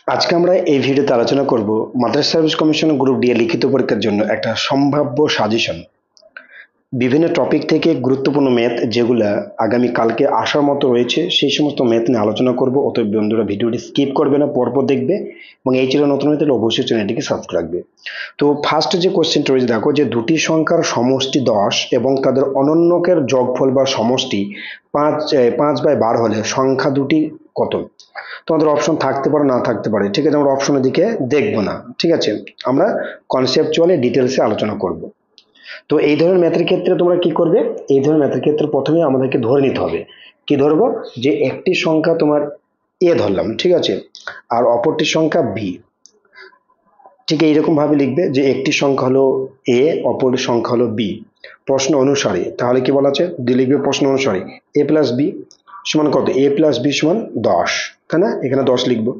আজকে আমরা এই ভিডিওতে আলোচনা করব মাদ্রাসা সার্ভিস কমিশন গ্রুপ ডি এর লিখিত পরীক্ষার জন্য একটা সম্ভাব্য সাজেশন। বিভিন্ন টপিক থেকে গুরুত্বপূর্ণ ম্যাথ যেগুলা আগামী কালকে আসার মতো রয়েছে সেই সমস্ত ম্যাথ নিয়ে আলোচনা করব। অতএব বন্ধুরা ভিডিওটি স্কিপ করবে না, পরপর দেখবে এবং এই চ্যানেল নতুন হয়ে থাকলে অবশ্যই চ্যানেলটিকে সাবস্ক্রাইব রাখবে। তো ফার্স্ট যে কোশ্চেনটা রয়েছে দেখো যে দুটি সংখ্যার সমষ্টি 10 এবং তাদের অনন্যকের যোগফল বা সমষ্টি 5/12 হলে সংখ্যা দুটি কত? তোমাদের অপশন থাকতে পারে না থাকতে পারে, ঠিক আছে, আমরা অপশনের দিকে দেখবো না, ঠিক আছে, আমরা কনসেপচুয়ালি ডিটেলসে আলোচনা করব। তো এই ধরনের ম্যাথের ক্ষেত্রে তোমরা কি করবে? এই ধরনের ম্যাথের ক্ষেত্রে প্রথমে আমাদেরকে ধরে নিতে হবে, কি ধরবো, যে একটি সংখ্যা তোমার এ ধরলাম, ঠিক আছে, আর অপরটি সংখ্যা বি। ঠিক এইরকম ভাবে লিখবে যে একটি সংখ্যা হলো এ, অপর সংখ্যা হলো বি প্রশ্ন অনুসারে। তাহলে কি বলা আছে, দিয়ে লিখবে প্রশ্ন অনুসারে এ প্লাস বি সমান কত? এ প্লাস বি সমান 10, তাই না? এখানে 10 লিখবো।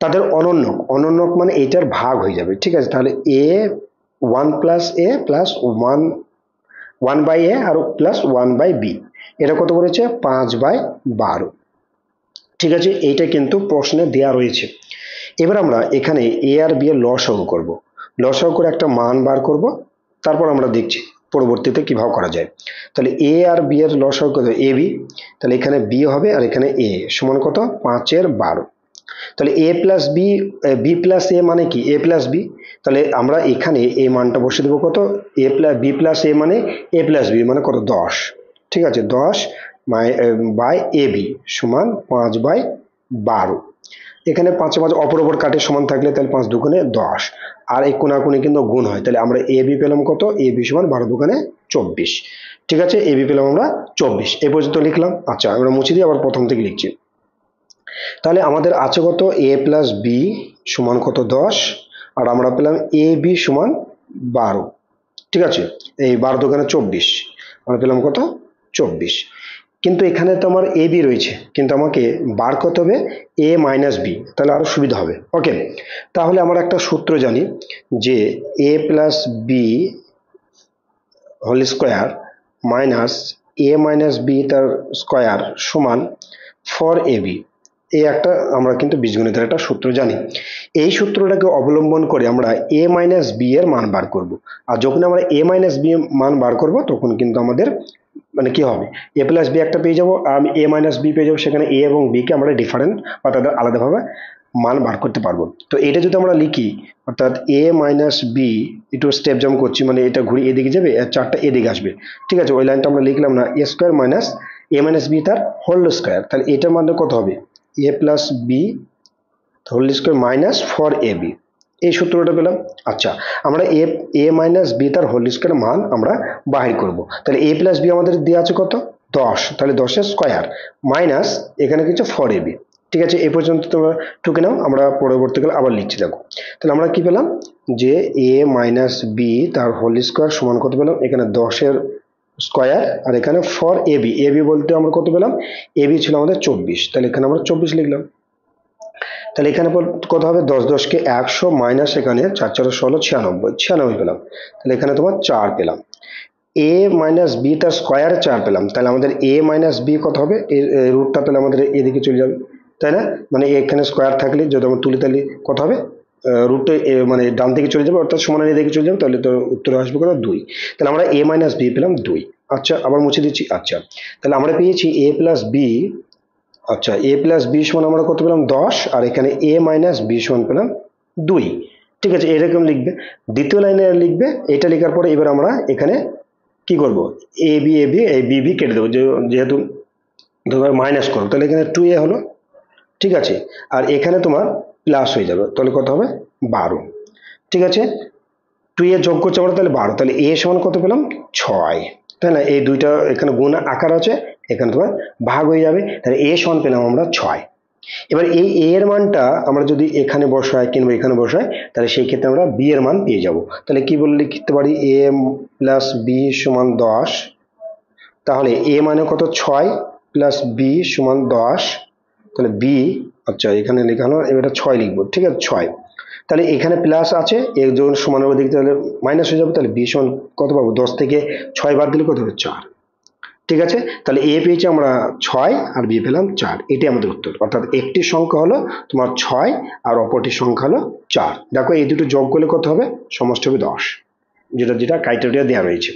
তাদের অনন্যক, অনন্যক মানে এটার ভাগ হয়ে যাবে, ঠিক আছে। তাহলে A 1 plus A plus 1 by A আর প্লাস 1 বাই বি, এটা কত বলেছে? 5/12, ঠিক আছে। এইটা কিন্তু প্রশ্নে দেয়া রয়েছে। এবার আমরা এখানে এ আর বি এর লসাগু করব, লসাগু করে একটা মান বার করব, তারপর আমরা দেখছি পরবর্তীতে কিভাবে করা যায়। তাহলে এ আর বি এর লসাগু কত? এ বি, তাহলে এখানে বি হবে আর এখানে এ সমান কত? 5/12। তাহলে এ প্লাস বি, বি প্লাস এ মানে কি? এ প্লাস বি। তাহলে আমরা এখানে এই মানটা বসিয়ে দেবো কত? এ প্লাস বি প্লাস এ মানে এ প্লাস বি মানে কত? 10, ঠিক আছে। 10 বাই এ বি সমান 5/12। এখানে 5 অপর অপর কাটে সমান থাকলে তাহলে 5 দুগুণে 10, আর এই কোণাকুণি কিন্তু গুণ হয়, তাহলে আমরা এ বি পেলাম কত? এ বি সমান 12 দুগুণে 24, ঠিক আছে। এ বি পেলাম আমরা 24। এই পর্যন্ত লিখলাম। আচ্ছা, আমরা মুছে দিয়ে আবার প্রথম থেকে লিখছি। তাহলে আমাদের আছে কত? এ প্লাস বি সমান কত? 10, আর আমরা পেলাম এ বি সমান 12, ঠিক আছে। এই 12 দোকানে 24, আমরা পেলাম কত? 24। কিন্তু এখানে তো আমার এ বি রয়েছে, কিন্তু আমাকে বার করতে হবে এ মাইনাস বি, তাহলে আরো সুবিধা হবে। ওকে, তাহলে আমরা একটা সূত্র জানি যে a plus b whole square minus a minus b তার স্কোয়ার সমান 4ab। এই একটা আমরা কিন্তু বীজগণিতের একটা সূত্র জানি। এই সূত্রটাকে অবলম্বন করে আমরা এ মাইনাস বি এর মান বার করব। আর যখন আমরা এ মাইনাস বি এর মান বার করব তখন কিন্তু আমাদের মানে কি হবে? এ প্লাস বি একটা পেয়ে যাবো আর আমি এ মাইনাস বি পেয়ে যাবো। সেখানে এ এবং বি কে আমরা ডিফারেন্ট বা তাদের আলাদাভাবে মান বার করতে পারবো। তো এটা যদি আমরা লিখি, অর্থাৎ এ মাইনাস বি, একটু স্টেপ জাম্প করছি, মানে এটা ঘুরে এদিকে যাবে আর চারটা এদিকে আসবে, ঠিক আছে। ওই লাইনটা আমরা লিখলাম না, a square minus a minus b তার হোল স্কোয়ার। তাহলে এটার মানে কত হবে? A plus b whole square minus 4ab, এই সূত্রটা পেলাম। আচ্ছা, আমরা এ এ মাইনাস বি তার হোল স্কোয়ার মান আমরা বাহির করব। তাহলে এ প্লাস বি আমাদের দেওয়া আছে কত? 10, তাহলে 10 এর স্কোয়ার মাইনাস এখানে কিছু 4ab, ঠিক আছে। এই পর্যন্ত তোমরা টুকে নাও, আমরা পরবর্তীকালে আবার লিখছি। দেখো, তাহলে আমরা কি পেলাম যে এ মাইনাস বি তার হোল স্কোয়ার সমান কত পেলাম? এখানে 10 এর স্কোয়ার আর এখানে 4ab, এবি বলতে আমরা কত পেলাম? এবি ছিল আমাদের 24, তাহলে এখানে আমরা 24 লিখলাম। তাহলে এখানে কত হবে? 10 কে 100 মাইনাস এখানে 4×4 = 96, 96 পেলাম। তাহলে এখানে তোমার 4 পেলাম। এ মাইনাস বি তার স্কোয়ার 4 পেলাম, তাহলে আমাদের এ মাইনাস বি কত হবে? রুটটা তাহলে আমাদের এদিকে চলে যাবে, তাই না? মানে এখানে স্কোয়ার থাকলে যদি আমরা তুলি তাহলে কত হবে? রুটটা মানে ডান দিকে চলে যাবে, অর্থাৎ সমানের এদিকে চলে যাবে, তাহলে তো উত্তরে আসবে কত? 2। তাহলে আমরা এ মাইনাস বি পেলাম 2। আচ্ছা, আবার মুছে দিচ্ছি। আচ্ছা, তাহলে আমরা পেয়েছি এ প্লাস বি। আচ্ছা, এ প্লাস বি সমান আমরা কত পেলাম? 10, আর এখানে এ মাইনাস বি সমান পেলাম 2, ঠিক আছে। এরকম লিখবে। দ্বিতীয় লাইনে লিখবে। এটা লেখার পরে এবার আমরা এখানে কি করব? এ বি এই বি বি কেটে দেবো, যেহেতু তোমার মাইনাস করো, তাহলে এখানে 2a হলো, ঠিক আছে। আর এখানে তোমার প্লাস হয়ে যাবে, তাহলে কত হবে? 12, ঠিক আছে। 2a যোগ করছে আমরা, তাহলে 12, তাহলে এ সমান কত পেলাম? 6, তাই না? এই দুইটা এখানে গুণ আকার আছে, এখানে তোমার ভাগ হয়ে যাবে, তাহলে এ সমান পেলাম আমরা 6। এবার এই এ এর মানটা আমরা যদি এখানে বসাই কিংবা এখানে বসাই, তাহলে সেই ক্ষেত্রে আমরা বি এর মান পেয়ে যাব। তাহলে কি বলে লিখতে পারি? এ প্লাস বি সমান 10, তাহলে এ মানে কত? 6 প্লাস বি সমান 10, তাহলে বি, আচ্ছা এখানে লেখা হলো, এটা 6 লিখবো, ঠিক আছে, 6। তাহলে এখানে প্লাস আছে, এর যখন সমানুপাতিক তাহলে মাইনাস হয়ে যাবে, তাহলে বি সমান কত পাবো? 10 থেকে 6 বাদ দিলে কত হবে? 4, ঠিক আছে, তাহলে এ পেয়েছি আমরা 6 আর বি পেলাম 4, এটাই আমাদের উত্তর। অর্থাৎ একটি সংখ্যা হলো তোমার 6 আর অপরটি সংখ্যা হলো 4। দেখো এই দুটো যোগ করলে কত হবে, সমষ্টি হবে 10, যেটা যেটা ক্রাইটেরিয়া দেওয়া রয়েছে।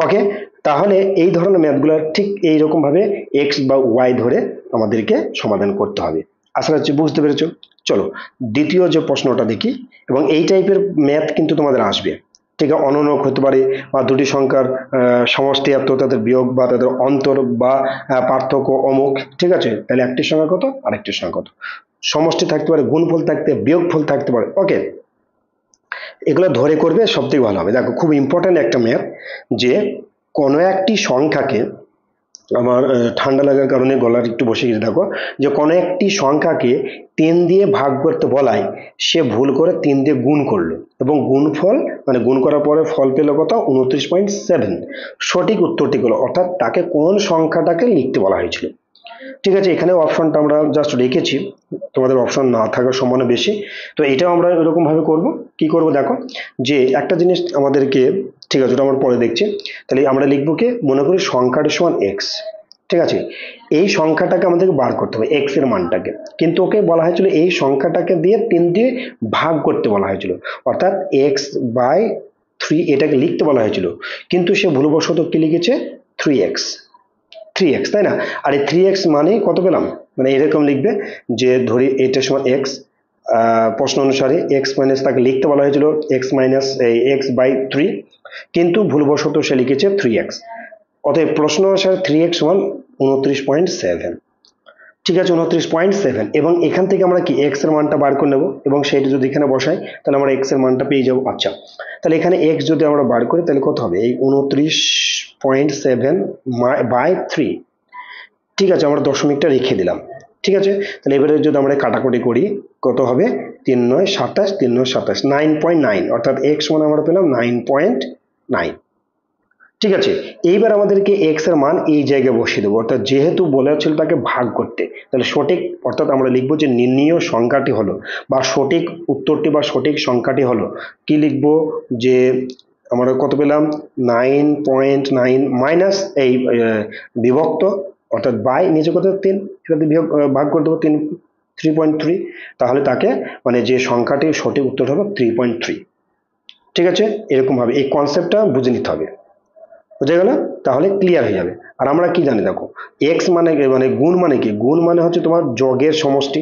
ওকে, তাহলে এই ধরনের ম্যাথগুলো ঠিক এইরকম ভাবে এক্স বা ওয়াই ধরে আমাদেরকে সমাধান করতে হবে। আশা করছি বুঝতে পেরেছো। চলো দ্বিতীয় যে প্রশ্নটা দেখি, এবং এই টাইপের ম্যাথ কিন্তু তোমাদের আসবে। ঠিক আছে, অননক হতে পারে, বা দুটি সংখ্যার সমষ্টি এত, তাদের বিয়োগ বা তাদের অন্তর বা পার্থক্য অমুক। ঠিক আছে, তাহলে একটি সংখ্যা কত আরেকটি সংখ্যা কত, সমষ্টি থাকতে পারে, গুণফল থাকতে, বিয়োগফল থাকতে পারে। ওকে, এগুলো ধরে করবে সব থেকে ভালো হবে। দেখো খুব ইম্পর্টেন্ট একটা ম্যাথ, যে কোনো একটি সংখ্যাকে, আমার ঠান্ডা লাগার কারণে গলার একটু বসে গেছে, দেখো যে কোনো একটি সংখ্যাকে 3 দিয়ে ভাগ করতে বলায় সে ভুল করে 3 দিয়ে গুণ করলো, এবং গুণফল মানে গুণ করার পরে ফল পেল কত 29.7। সঠিক উত্তরটি হলো, অর্থাৎ তাকে কোন সংখ্যাটাকে লিখতে বলা হয়েছিল। ঠিক আছে, এখানে অপশনটা আমরা জাস্ট রেখেছি, তোমাদের অপশন না থাকার সম্ভাবনা বেশি। তো এটাও আমরা এরকম ভাবে করব। কি করব দেখো, যে একটা জিনিস আমাদেরকে, ঠিক আছে ওটা আমরা পরে দেখছি। তাহলে আমরা লিখবো কি, মনে করি সংখ্যাটি সমান এক্স। ঠিক আছে, এই সংখ্যাটাকে আমাদেরকে বার করতে হবে, এক্স এর মানটাকে, কিন্তু ওকে বলা হয়েছিল এই সংখ্যাটাকে দিয়ে 3 দিয়ে ভাগ করতে বলা হয়েছিল, অর্থাৎ এক্স বাই 3 এটাকে লিখতে বলা হয়েছিল, কিন্তু সে ভুলবশত কি লিখেছে 3x, 3x, তাই না? আর এই 3x মানে কত পেলাম, মানে এরকম লিখবে যে ধরি এটা সমান x, প্রশ্ন অনুসারে x মাইনাস তাকে লিখতে বলা হয়েছিল x মাইনাস x বাই 3, কিন্তু ভুলবশত সে লিখেছে 3x। অতএব প্রশ্ন অনুসারে 3x সমান 29.7। ঠিক আছে, 29.7, এবং এখান থেকে আমরা কি x এর মানটা বার করে নেব, এবং সেইটা যদি এখানে বসাই তাহলে আমরা x এর মানটা পেয়ে যাবো। আচ্ছা, তাহলে এখানে x যদি আমরা বার করি তাহলে কত হবে, এই 29.7 বাই 3। ঠিক আছে, আমরা দশমিকটা রেখে দিলাম। ঠিক আছে, তাহলে এবারে যদি আমরা কাটাকুটি করি কত হবে, 3 9 27, 3 9 27, 9.9, অর্থাৎ x সমান আমরা পেলাম 9.9। ঠিক আছে, এইবার আমাদেরকে x এর মান এই জায়গায় বসিয়ে দেবো, অর্থাৎ যেহেতু বলেছিল তাকে ভাগ করতে, তাহলে সঠিক, অর্থাৎ আমরা লিখবো যে নির্ণীয় সংখ্যাটি হলো, বা সঠিক উত্তরটি বা সঠিক সংখ্যাটি হলো, কি লিখবো, যে আমরা কত পেলাম 9.9 মাইনাস এই বিভক্ত, অর্থাৎ বাই নিচে কত 3, এটাতে বিয়োগ ভাগ করে দেবো 3.3, তাহলে তাকে মানে যে সংখ্যাটির সঠিক উত্তর হবে 3.3। ঠিক আছে, এরকম ভাবে এই কনসেপ্টটা বুঝে নিতে হবে, বুঝে গেল? তাহলে ক্লিয়ার হয়ে যাবে। আর আমরা কি জানি দেখো, এক্স মানে মানে গুণ মানে কি, গুণ মানে হচ্ছে তোমার যোগের সমষ্টি,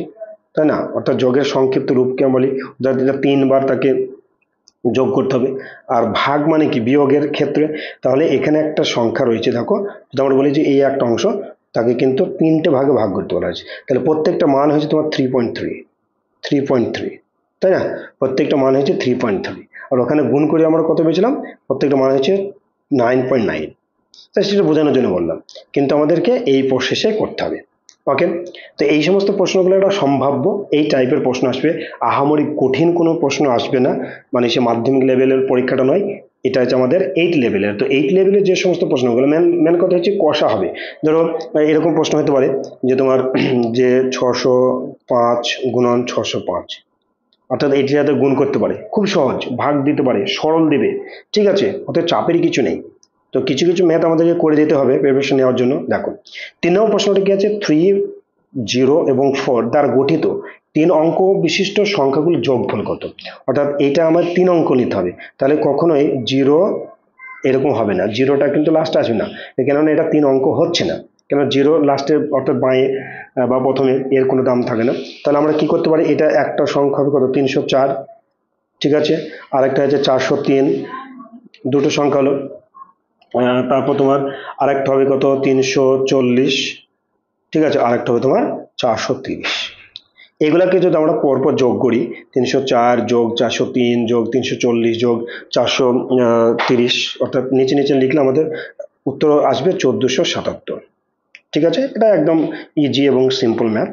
তাই না? অর্থাৎ যোগের সংক্ষিপ্ত রূপকে বলি, যেটা 3 বার তাকে যোগ করতে হবে। আর ভাগ মানে কি, বিয়োগের ক্ষেত্রে, তাহলে এখানে একটা সংখ্যা রয়েছে দেখো, যদি আমরা বলি যে এই একটা অংশ, তাকে কিন্তু 3টে ভাগে ভাগ করতে বলা হয়েছে, তাহলে প্রত্যেকটা মান হয়েছে তোমার 3.3, তাই না? প্রত্যেকটা মান হয়েছে 3.3, আর ওখানে গুণ করে আমরা কত পেয়েছিলাম, প্রত্যেকটা মান হয়েছে 9.9। তাই সেটা বোঝানোর জন্য বললাম, কিন্তু আমাদেরকে এই প্রসেসে করতে হবে। ওকে, তো এই সমস্ত প্রশ্নগুলো একটা সম্ভাব্য, এই টাইপের প্রশ্ন আসবে, আহামরি কঠিন কোনো প্রশ্ন আসবে না, মানে সে মাধ্যমিক লেভেলের পরীক্ষাটা নয়, এটা হচ্ছে আমাদের 8 লেভেলের। তো 8 লেভেলের যে সমস্ত প্রশ্নগুলো মেন কথা হচ্ছে কষা হবে। ধরো এরকম প্রশ্ন হতে পারে যে তোমার যে 605 গুণন 605, অর্থাৎ এটির সাথে গুণ করতে পারে, খুব সহজ, ভাগ দিতে পারে, সরল দেবে। ঠিক আছে, অর্থাৎ চাপের কিছু নেই। তো কিছু কিছু ম্যাথ আমাদেরকে করে দিতে হবে প্রিপারেশন নেওয়ার জন্য। দেখো 3 নম্বর প্রশ্নটি কি আছে, 3, 0 এবং 4 দ্বারা গঠিত 3 অঙ্ক বিশিষ্ট সংখ্যাগুলোর যোগফল কত। অর্থাৎ এটা আমার 3 অঙ্ক নিতে হবে, তাহলে কখনোই 0 এরকম হবে না, জিরোটা কিন্তু লাস্টে আসবে না, কেননা এটা 3 অঙ্ক হচ্ছে না, কেন 0 লাস্টে অর্থাৎ বাঁয়ে বা প্রথমে এর কোনো দাম থাকে না। তাহলে আমরা কি করতে পারি, এটা একটা সংখ্যা হবে কত 304। ঠিক আছে, আরেকটা হচ্ছে 403, দুটো সংখ্যা হলো। তারপর তোমার আরেকটা হবে কত 340। ঠিক আছে, আরেকটা হবে তোমার 430। এগুলাকে যদি আমরা পরপর যোগ করি, 304 যোগ 403 যোগ 340 যোগ 430, অর্থাৎ নিচে নিচে লিখলে আমাদের উত্তর আসবে 1477। ঠিক আছে, এটা একদম ইজি এবং সিম্পল ম্যাথ।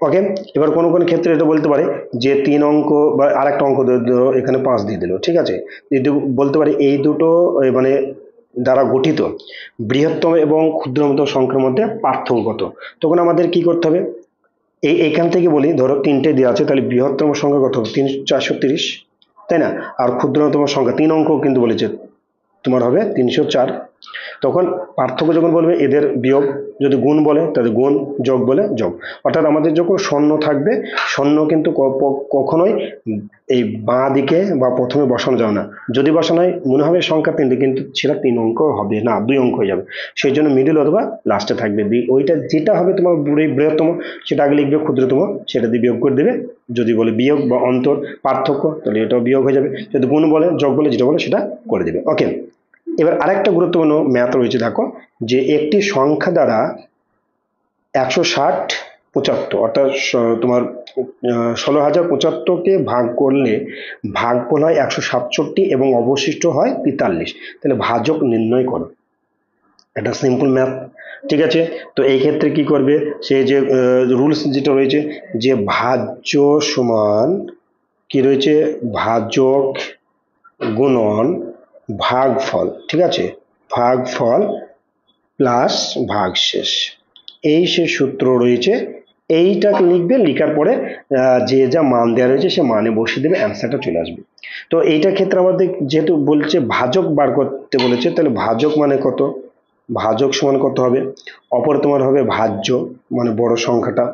ওকে, এবার কোন কোন ক্ষেত্রে এটা বলতে পারে যে 3 অঙ্ক বা আরেকটা অঙ্ক এখানে 5 দিয়ে দিল। ঠিক আছে, যদি বলতে পারে এই দুটো মানে দ্বারা গঠিত বৃহত্তম এবং ক্ষুদ্রতম সংখ্যার মধ্যে পার্থক্য কত, তখন আমাদের কি করতে হবে, এইখান থেকে বলি, ধরো 3টে দেওয়া আছে, তাহলে বৃহত্তম সংখ্যা কত 430, তাই না? আর ক্ষুদ্রতম সংখ্যা 3 অঙ্ক কিন্তু বলেছে তোমার হবে 304। তখন পার্থক্য যখন বলবে এদের বিয়োগ, যদি গুণ বলে তাহলে গুণ, যোগ বলে যোগ। অর্থাৎ আমাদের যখন শূন্য থাকবে, শূন্য কিন্তু কখনোই এই বাঁ দিকে বা প্রথমে বসানো যাবে না। যদি বসানো হয় মনে হবে সংখ্যা তিনটে, কিন্তু সেটা 3 অঙ্ক হবে না, 2 অঙ্ক হয়ে যাবে। সেই জন্য মিডিল অথবা লাস্টে থাকবে। ওইটা যেটা হবে তোমার বৃহত্তম সেটা আগে লিখবে, ক্ষুদ্রতম সেটা দিয়ে বিয়োগ করে দেবে। যদি বলে বিয়োগ বা অন্তর পার্থক্য তাহলে এটাও বিয়োগ হয়ে যাবে। যদি গুণ বলে যোগ বলে যেটা বলে সেটা করে দেবে। ওকে, এবার আরেকটা গুরুত্বপূর্ণ ম্যাথ রয়েছে, দেখো যে একটি সংখ্যা দ্বারা 160 75 অর্থাৎ তোমার 16,075কে ভাগ করলে ভাগফল হয় 167 এবং অবশিষ্ট হয় 43। তাহলে ভাজক নির্ণয় করো। এটা সিম্পল ম্যাথ, ঠিক আছে। তো এই ক্ষেত্রে কি করবে, সে যে রুলস যেটা রয়েছে যে ভাজ্য সমান কি রয়েছে, ভাজক গুণন ভাগফল, ঠিক আছে, ভাগফল প্লাস ভাগশেষ, এই সে সূত্র রয়েছে। এইটাকে লিখবে, লিখার পরে যে যা মান দেওয়া রয়েছে সে মানে বসিয়ে দেবে, অ্যান্সারটা চলে আসবে। তো এইটার ক্ষেত্রে আমাদের যেহেতু বলছে ভাজক বার করতে বলেছে, তাহলে ভাজক মানে কত, ভাজক সমান কত হবে, অপর তোমার হবে ভাজ্য মানে বড় সংখ্যাটা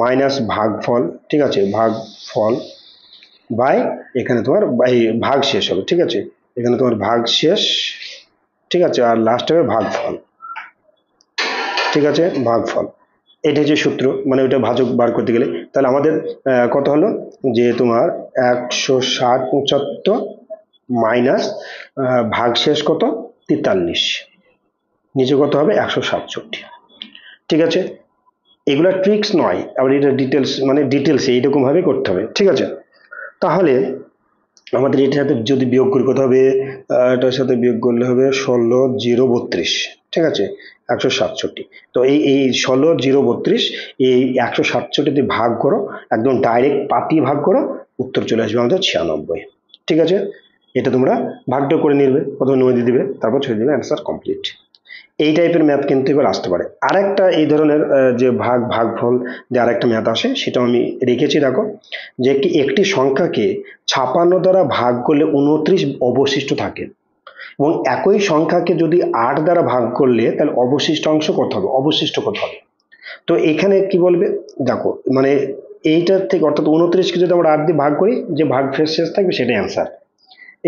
মাইনাস ভাগফল, ঠিক আছে, ভাগফল বাই এখানে তোমার এই ভাগ শেষ হবে, ঠিক আছে, এখানে তোমার ভাগ শেষ, ঠিক আছে, আর লাস্ট হবে ভাগফল, ঠিক আছে, ভাগফল। এটা যে সূত্র, মানে ওইটা ভাজক বার করতে গেলে তাহলে আমাদের কত হলো যে তোমার 160 75 মাইনাস ভাগশেষ কত 43, নিচে কত হবে 167, ঠিক আছে। এগুলা ট্রিক্স নয়, আবার এটা ডিটেলস, মানে ডিটেলস এইরকম ভাবে করতে হবে, ঠিক আছে। তাহলে আমাদের এটার সাথে যদি বিয়োগ করি কত হবে, এটার সাথে বিয়োগ করলে হবে 16,032, ঠিক আছে, 167। তো এই 16,032 এই 167 ভাগ করো, একদম ডাইরেক্ট পাতি ভাগ করো, উত্তর চলে আসবে আমাদের 96, ঠিক আছে। এটা তোমরা ভাগটা করে নিবে, প্রথমে 9 দিয়ে দিবে, তারপর ছেড়ে দিবে, অ্যান্সার কমপ্লিট। এই টাইপের ম্যাথ কিন্তু এবার আসতে পারে। আরেকটা এই ধরনের যে ভাগফল যে আরেকটা ম্যাথ আসে সেটাও আমি রেখেছি, দেখো যে একটি সংখ্যাকে 56 দ্বারা ভাগ করলে 29 অবশিষ্ট থাকে, এবং একই সংখ্যাকে যদি 8 দ্বারা ভাগ করলে তাহলে অবশিষ্ট অংশ কত হবে, অবশিষ্ট কত হবে। তো এখানে কি বলবে, দেখো মানে এইটার থেকে অর্থাৎ 29কে যদি আমরা 8 দিয়ে ভাগ করি, যে ভাগ শেষ থাকবে সেটাই অ্যান্সার।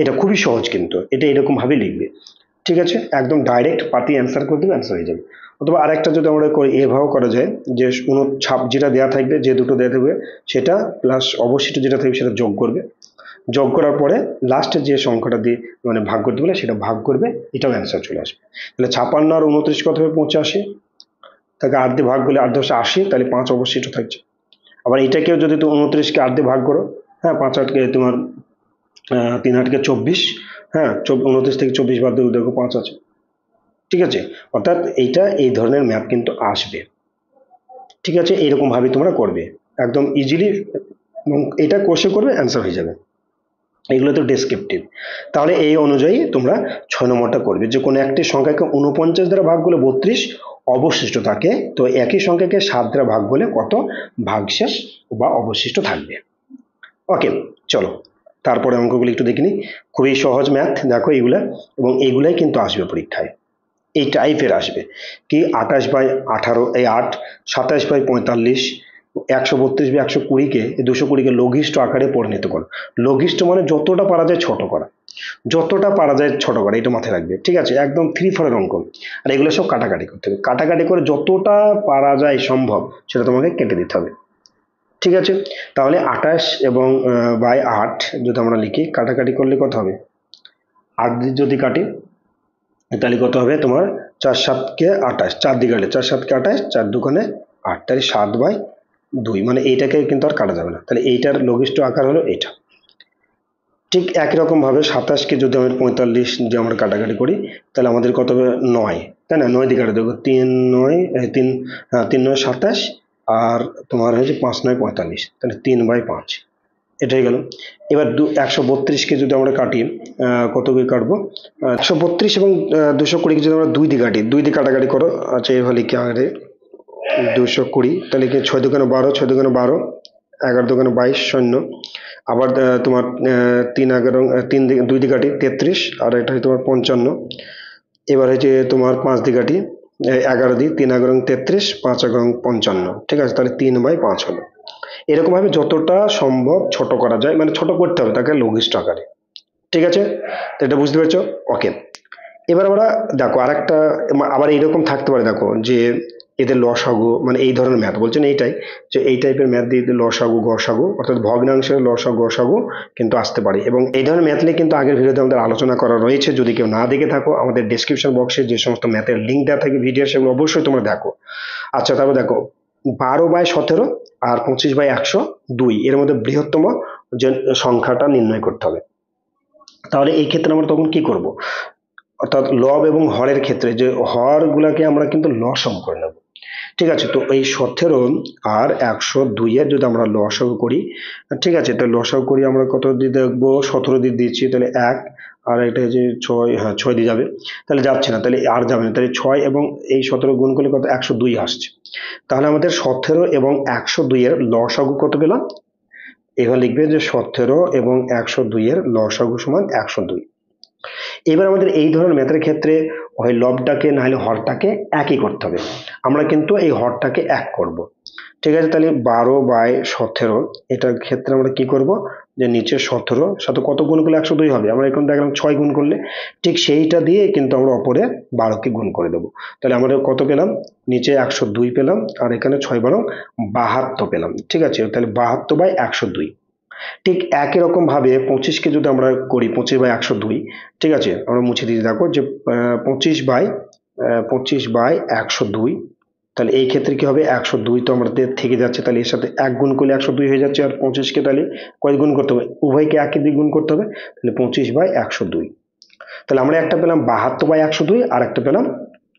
এটা খুবই সহজ, কিন্তু এটা এরকম ভাবে লিখবে, ঠিক আছে, একদম ডাইরেক্ট পাতি অ্যান্সার করে দেবে, অ্যান্সার হয়ে যাবে। অথবা আরেকটা যদি আমরা করি, এভাবেও করা যায় যে ছাপ যেটা দেওয়া থাকবে, যে দুটো দেওয়া থাকবে সেটা প্লাস অবশিষ্ট যেটা থাকবে সেটা যোগ করবে, যোগ করার পরে লাস্টে যে সংখ্যাটা দিয়ে মানে ভাগ করতে বলে সেটা ভাগ করবে, এটাও অ্যান্সার চলে আসবে। তাহলে 56 আর 29 কত হবে 85, তাকে 8 দিয়ে ভাগ করলে 8 10 80, তাহলে 5 অবশিষ্ট থাকছে। আবার এটাকেও যদি তুমি 29কে 8 দিয়ে ভাগ করো, হ্যাঁ 5 8কে তোমার 3 8কে 24, হ্যাঁ 29 থেকে 24 বাদ দিয়ে দেখো 5 আছে, ঠিক আছে। অর্থাৎ এইটা এই ধরনের ম্যাপ কিন্তু আসবে, ঠিক আছে, এইরকম ভাবে তোমরা করবে একদম ইজিলি, এবং এটা কোষে করবে অ্যান্সার হয়ে যাবে। এগুলো তো ডেসক্রিপটিভ। তাহলে এই অনুযায়ী তোমরা 6 নম্বরটা করবে, যে কোনো একটি সংখ্যাকে 49 দ্বারা ভাগ করলে 32 অবশিষ্ট থাকে, তো একই সংখ্যাকে 7 দ্বারা ভাগ করলে কত ভাগশেষ বা অবশিষ্ট থাকবে। ওকে, চলো তারপরে অঙ্কগুলো একটু দেখে নিই। খুবই সহজ ম্যাথ, দেখো এগুলা, এবং এইগুলাই কিন্তু আসবে পরীক্ষায়, এই টাইপের আসবে কি 28/18 এই 8, 27/45, 132/120কে 220কে লঘিষ্ঠ আকারে পরিণত করো। লঘিষ্ঠ মানে যতটা পারা যায় ছোট করা, যতটা পারা যায় ছোট করা, এটা মাথায় রাখবে, ঠিক আছে, একদম 3/4 অঙ্ক। আর এগুলো সব কাটাকাটি করতে হবে, কাটাকাটি করে যতটা পারা যায় সম্ভব সেটা তোমাকে কেটে দিতে হবে, ঠিক আছে। তাহলে 28 এবং বাই 8 যদি আমরা লিখি, কাটাকাটি করলে কত হবে, 8 দিয়ে যদি কাটি তাহলে কত হবে তোমার 4 7 28, 4 দিয়ে কাটলে 4 7 28, 4 2 8, তাহলে 7/2, মানে এইটাকে কিন্তু আর কাটা যাবে না, তাহলে এইটার লঘিষ্ঠ আকার হলো এটা। ঠিক একই রকম ভাবে 27কে যদি আমি 45 দিয়ে আমরা কাটাকাটি করি তাহলে আমাদের কত হবে 9, তাই না, 9 দিয়ে কাটা দেবো, 3 9 3, 3 9 27, আর তোমার হয়েছে 5 9 45, তাহলে 3/5, এটা হয়ে গেল। এবার 132কে যদি আমরা কাটি, কত দিয়ে কাটবো, 132 এবং 220কে যদি আমরা 2 দিয়ে কাটি, 2 দিয়ে কাটাকাটি করো, আচ্ছা এভাবে লিখে আগে 220, তাহলে কি 6 2 12, 6 2 12, 11 2 22 শূন্য, আবার তোমার 3 11 3 2 দিয়ে কাটি 33, আর এটা হয় তোমার 55, এবার হচ্ছে তোমার 5 দিকাটি 11 দিক, 3 11 33, 5 11 55, ঠিক আছে, তাহলে 3/5 হলো। এরকম ভাবে যতটা সম্ভব ছোট করা যায়, মানে ছোট করতে হবে তাকে লঘিষ্ঠ আকারে, ঠিক আছে। তো এটা বুঝতে পেরেছো? ওকে। এবার আমরা দেখো আরেকটা, আবার এইরকম থাকতে পারে, দেখো যে এদের লসাগু, মানে এই ধরনের ম্যাথ বলছেন এইটাই, যে এই টাইপের ম্যাথ দিয়ে লসাগু গসাগু অর্থাৎ ভগ্নাংশের লসাগু গসাগু কিন্তু আসতে পারে, এবং এই ধরনের ম্যাথ নিয়ে কিন্তু আগের ভিডিওতে আমাদের আলোচনা করা রয়েছে। যদি কেউ না দেখে থাকো, আমাদের ডেসক্রিপশন বক্সে যে সমস্ত ম্যাথের লিঙ্ক দেওয়া থাকে ভিডিও, সেগুলো অবশ্যই তোমরা দেখো। আচ্ছা, তারপর দেখো 12/17 আর 25/102 এর মধ্যে বৃহত্তম যে সংখ্যাটা নির্ণয় করতে হবে। তাহলে এই ক্ষেত্রে আমরা তখন কি করব? অর্থাৎ লব এবং হরের ক্ষেত্রে যে হরগুলাকে আমরা কিন্তু লসাগু করে নেব, ঠিক আছে। তো এই 17 আর 102 এর যদি আমরা লসাগু করি, ঠিক আছে, তো লসাগু করি আমরা কত দিয়ে দেখবো, 17 দিয়ে দিচ্ছি, তাহলে 1, আর এটা যে 6, হ্যাঁ 6 দিয়ে যাবে, তাহলে যাচ্ছে না, তাহলে আর যাবে না, তাহলে 6 এবং এই 17 গুণ করলে কত, 102 আসছে। তাহলে আমাদের 17 এবং 102 এর লসাগু কত পেলাম? এবার লিখবে যে 17 এবং 102 এর লসাগু সমান 102। এবার আমাদের এই ধরনের ম্যাথের ক্ষেত্রে হয় লবটাকে না হলে হরটাকে একই করতে হবে। আমরা কিন্তু এই হরটাকে এক করব, ঠিক আছে। তাহলে 12/17 এটার ক্ষেত্রে আমরা কি করব, যে নিচে 17 সাথে কত গুণ করলে 102 হবে, আমরা এখন দেখলাম 6 গুণ করলে, ঠিক সেইটা দিয়ে কিন্তু আমরা অপরে 12কে গুণ করে দেবো। তাহলে আমরা কত পেলাম, নিচে 102 পেলাম, আর এখানে 6 বারং 72 পেলাম, ঠিক আছে। তাহলে 72/102। ঠিক একই রকম ভাবে 25কে যদি আমরা করি, 25/102, ঠিক আছে, আমরা মুছে দিয়ে দেখো যে 25/102, তাহলে এই ক্ষেত্রে কি হবে, 102 তো আমাদের থেকে যাচ্ছে, তাহলে এর সাথে 1 গুণ করলে 102 হয়ে যাচ্ছে, আর 25কে তাহলে কয় গুণ করতে হবে, উভয়কে একই দিয়ে গুণ করতে হবে, তাহলে 25/102। তাহলে আমরা একটা পেলাম 72/102 আর একটা পেলাম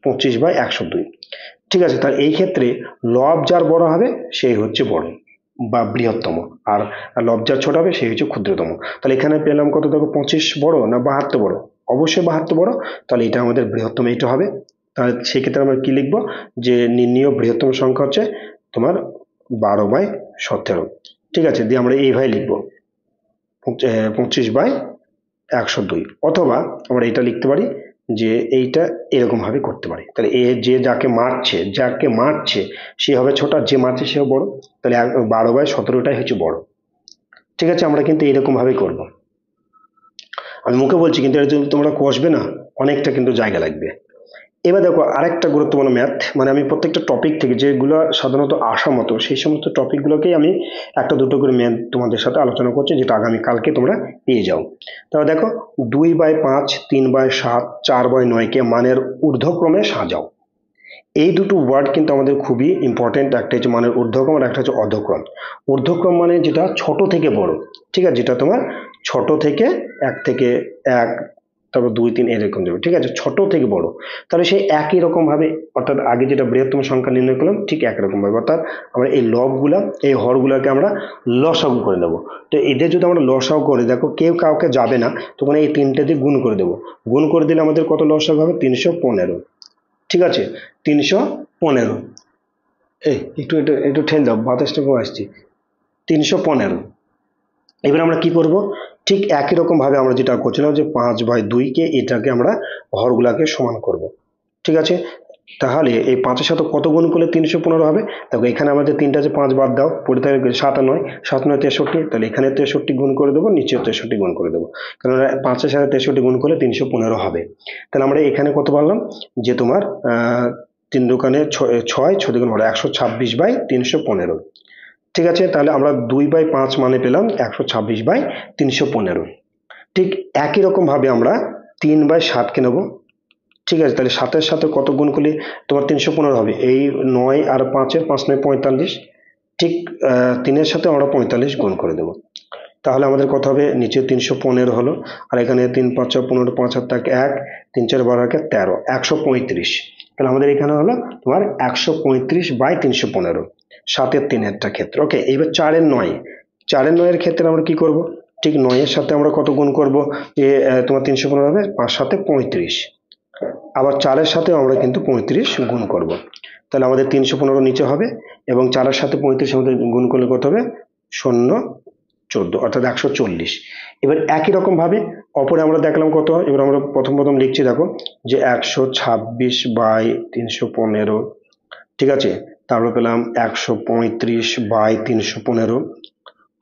25/102, ঠিক আছে। তাহলে এই ক্ষেত্রে লব যার বড় হবে সেই হচ্ছে বড় বা বৃহত্তম, আর লব যার ছোট হবে সেই হচ্ছে ক্ষুদ্রতম। তাহলে এখানে পেলাম কত, দেখো 25 বড় না 72 বড়, অবশ্যই 72 বড়, তাহলে এটা আমাদের বৃহত্তম এইটা হবে। তাহলে সেক্ষেত্রে আমরা কি লিখবো, যে নির্ণীয় বৃহত্তম সংখ্যা হচ্ছে তোমার 12/17, ঠিক আছে, দিয়ে আমরা এইভাবে লিখবো 25/102, অথবা আমরা এটা লিখতে পারি যে এইটা এরকম ভাবে করতে পারি। তাহলে এ যে যাকে মারছে সে হবে ছোট, আর যে মারছে সে বড়, তাহলে 12/17টাই হচ্ছে বড়, ঠিক আছে। আমরা কিন্তু এরকম ভাবে করব। আমি মুখে বলছি, কিন্তু এটা যদি তোমরা কষবে না, অনেকটা কিন্তু জায়গা লাগবে। এবার দেখো আরেকটা গুরুত্বপূর্ণ ম্যাথ, মানে আমি প্রত্যেকটা টপিক থেকে যেগুলো সাধারণত আসার মতো সেই সমস্ত টপিকগুলোকেই আমি একটা দুটো করে ম্যাথ তোমাদের সাথে আলোচনা করছি, যেটা আগামী কালকে তোমরা পেয়ে যাও। তাহলে দেখো 2/5, 3/7, 4/9কে মানের ঊর্ধ্বক্রমে সাজাও। এই দুটো ওয়ার্ড কিন্তু আমাদের খুবই ইম্পর্টেন্ট, একটা হচ্ছে মানের ঊর্ধ্বক্রম আর একটা হচ্ছে অধক্রম। ঊর্ধ্বক্রম মানে যেটা ছোট থেকে বড়, ঠিক আছে, যেটা তোমার ছোট থেকে 1 থেকে 1, তারপর 2 3 এরকম যাবে, ঠিক আছে, ছোট থেকে বড়। তাহলে সেই একই রকম ভাবে, অর্থাৎ আগে যেটা বৃহত্তম সংখ্যা নির্ণয় করলাম ঠিক একই রকম ভাবে, অর্থাৎ আমরা এই লবগুলা এই হরগুলাকে আমরা লসাগু করে দেবো। তো এদের যদি আমরা লসাগু করে, দেখো কেউ কাউকে যাবে না, তখন এই তিনটে দিয়ে গুণ করে দেবো। গুণ করে দিলে আমাদের কত লসাগু হবে, 315, ঠিক আছে, 315। এই একটু একটু একটু ঠেল দাও, বাতাসটা কম আসছে। 315। এবার আমরা কি করব, ঠিক একই রকম ভাবে আমরা যেটা করছিলাম যে 5/2কে এটাকে আমরা হরগুলাকে সমান করব, ঠিক আছে। তাহলে এই 5-এর সাথে কত গুণ করলে 315 হবে, দেখো এখানে আমাদের 3টা আছে, 5 বাদ দাও, পড়ে থাকে 7 আর 9, 7 9 63, তাহলে এখানে 63 গুণ করে দেবো, নিচে 63 গুণ করে দেবো, কারণ 5-এর সাথে 63 গুণ করলে 315 হবে। তাহলে আমরা এখানে কত পারলাম, যে তোমার 3 দোকানে 6, 6 দুগুণ 126/315, ঠিক আছে। তাহলে আমরা 2/5 মানে পেলাম 126/315। ঠিক একই রকম ভাবে আমরা 3/7কে নেব, ঠিক আছে। তাহলে 7-এর সাথে কত গুণ করলে তোমার 315 হবে, এই 9 আর 5-এর 5 9 45, ঠিক 3-এর সাথে আমরা 45 গুণ করে দেবো। তাহলে আমাদের কত হবে, নিচে 315 হলো, আর এখানে 3 5 15, 5 7 1, 3 4 12 13, 135। তাহলে আমাদের এখানে হলো তোমার 135/315, 7-এর 3-এরটা ক্ষেত্রে। ওকে, এইবার 4-এর 9, 4-এর 9-এর ক্ষেত্রে আমরা কি করব, ঠিক 9-এর সাথে আমরা কত গুণ করব, যে তোমার 315 হবে, 5 7 35, আবার 4-এর সাথে আমরা কিন্তু 35 গুণ করব। তাহলে আমাদের 315 নিচে হবে, এবং 4-এর সাথে 35 আমাদের গুণ করলে কত হবে, 0 14, অর্থাৎ 140। এবার একই রকম ভাবে অপরে আমরা দেখলাম কত, এবার আমরা প্রথম প্রথম লিখছি দেখো যে 126/315, ঠিক আছে, তারপর পেলাম 135/315,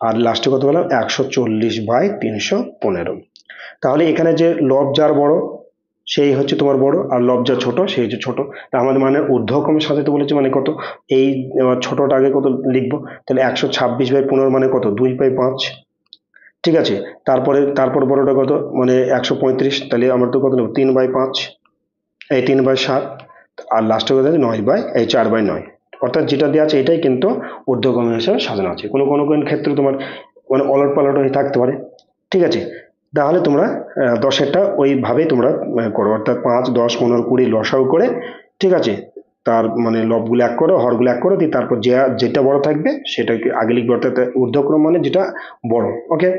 আর লাস্টে কত পেলাম 140/315। তাহলে এখানে যে লব যার বড় সেই হচ্ছে তোমার বড়, আর লব যার ছোট সেই হচ্ছে ছোট। তা আমাদের মানে ঊর্ধ্বক্রমে সাজাতে বলেছে মানে কত, এই ছোটটা আগে কত লিখবো, তাহলে 126/15 মানে কত 2/5, ঠিক আছে। তারপর বড়টা কত মানে 135, তাহলে আমরা তো কত নেবো 3/5, এই 3/7, আর লাস্টে কত আছে 4/9। অর্থাৎ যেটা দেওয়া আছে এটাই কিন্তু ঊর্ধ্বক্রম হিসাবে সাজানো আছে। কোনো কোনো কোনো ক্ষেত্রে তোমার মানে অলট পালট হয়ে থাকতে পারে, ঠিক আছে। তাহলে তোমরা দশেরটা ওইভাবেই তোমরা করো, অর্থাৎ 5, 10, 15, 20 লসাগু করে, ঠিক আছে, তার মানে লবগুলো এক করো, হরগুলো এক করো, দিয়ে তারপর যেটা বড় থাকবে সেটাকে আগে লিখবে, অর্থাৎ ঊর্ধ্বক্রম মানে যেটা বড়। ওকে,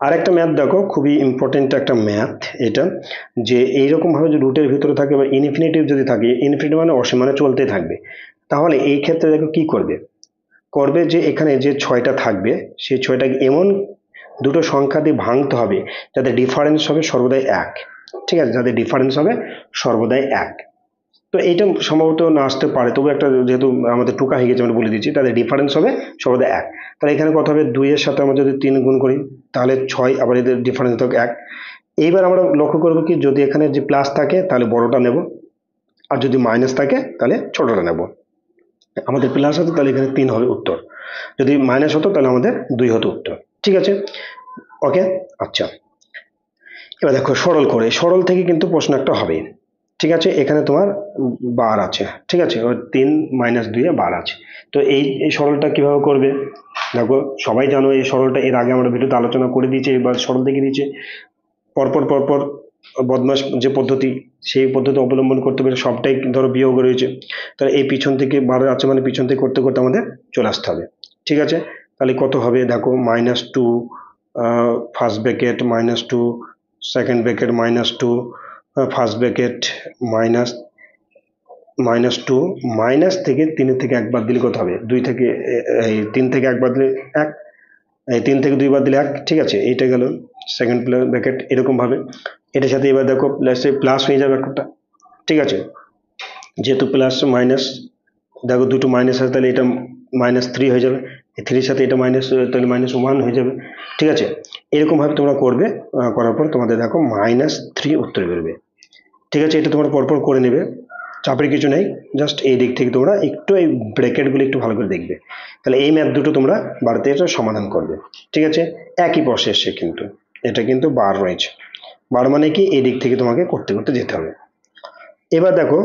আরেকটা ম্যাথ দেখো, খুবই ইম্পর্টেন্ট একটা ম্যাথ এটা, যে এইরকম ভাবে যে রুটের ভিতরে থাকে বা ইনফিনিটিভ যদি থাকে, ইনফিনিটিভ মানে অসীম মানে চলতে থাকবে, তাহলে এই ক্ষেত্রে দেখো কি করবে, করবে যে এখানে যে 6টা থাকবে সেই 6টাকে এমন দুটো সংখ্যা দিয়ে ভাঙতে হবে যাতে ডিফারেন্স হবে সর্বদাই 1, ঠিক আছে, যাতে ডিফারেন্স হবে সর্বদাই 1। তো এইটা সম্ভবত না আসতে পারে, তবু একটা যেহেতু আমাদের টুকা হয়ে গেছে আমরা বলে দিচ্ছি, তাহলে ডিফারেন্স হবে সর্বদা 1। তাহলে এখানে কত হবে 2 এর সাথে আমরা যদি 3 গুণ করি তাহলে 6, আবার এদের ডিফারেন্স থাকে 1। এইবার আমরা লক্ষ্য করবো কি, যদি এখানে যে প্লাস থাকে তাহলে বড়টা নেব, আর যদি মাইনাস থাকে তাহলে ছোটটা নেব। আমাদের প্লাস হতো তাহলে এখানে 3 হবে উত্তর, যদি মাইনাস হতো তাহলে আমাদের 2 হতো উত্তর, ঠিক আছে। ওকে, আচ্ছা, এবার দেখো সরল থেকে কিন্তু প্রশ্ন একটা হবে, ঠিক আছে। এখানে তোমার বার আছে, ঠিক আছে, ওই 3 - 2 এ বার আছে। তো এই সরলটা কিভাবে করবে, দেখো সবাই জানো এই সরলটা এর আগে আমরা ভিডিওতে আলোচনা করে দিয়েছি, এবার সরল দেখিয়ে দিয়েছে। পরপর পরপর বদমাস যে পদ্ধতি সেই পদ্ধতি অবলম্বন করতে পারে, সবটাই ধরো বিয়োগ রয়েছে, তাহলে এই পিছন থেকে বার আছে মানে পিছন থেকে করতে করতে আমাদের চলে আসতে হবে, ঠিক আছে। তাহলে কত হবে দেখো -2 first bracket, -2 second bracket, -2 first bracket, minus -2, minus থেকে 3 থেকে 1 বাদ দিলে কত হবে 2 থেকে এই 3 থেকে 1 বাদ দিলে 1, এই 3 থেকে 2 বাদ দিলে 1, ঠিক আছে, এইটা গেল সেকেন্ড ব্র্যাকেট। এরকম ভাবে এটার সাথে এবার দেখো প্লাস হয়ে যাবে একটা, ঠিক আছে, যেহেতু প্লাস মাইনাস, দেখো দুটো মাইনাস আছে তাহলে এটা -3 হয়ে যাবে, এই 3 এর সাথে এটা মাইনাস তাহলে -1 হয়ে যাবে, ঠিক আছে। এরকম ভাবে তোমরা করবে, করার পর তোমাদের দেখো -3 উত্তর বেরোবে, ঠিক আছে। এটা তোমরা পরপর করে নেবে, চাপের কিছু নেই, জাস্ট এই দিক থেকে তোমরা একটু এই ব্র্যাকেটগুলো একটু ভালো করে দেখবে, তাহলে এই ম্যাথ দুটো তোমরা বাড়িতে এটা সমাধান করবে, ঠিক আছে। একই প্রসেসে কিন্তু এটা কিন্তু বার রয়েছে, বার মানে কি এই দিক থেকে তোমাকে করতে করতে যেতে হবে। এবার দেখো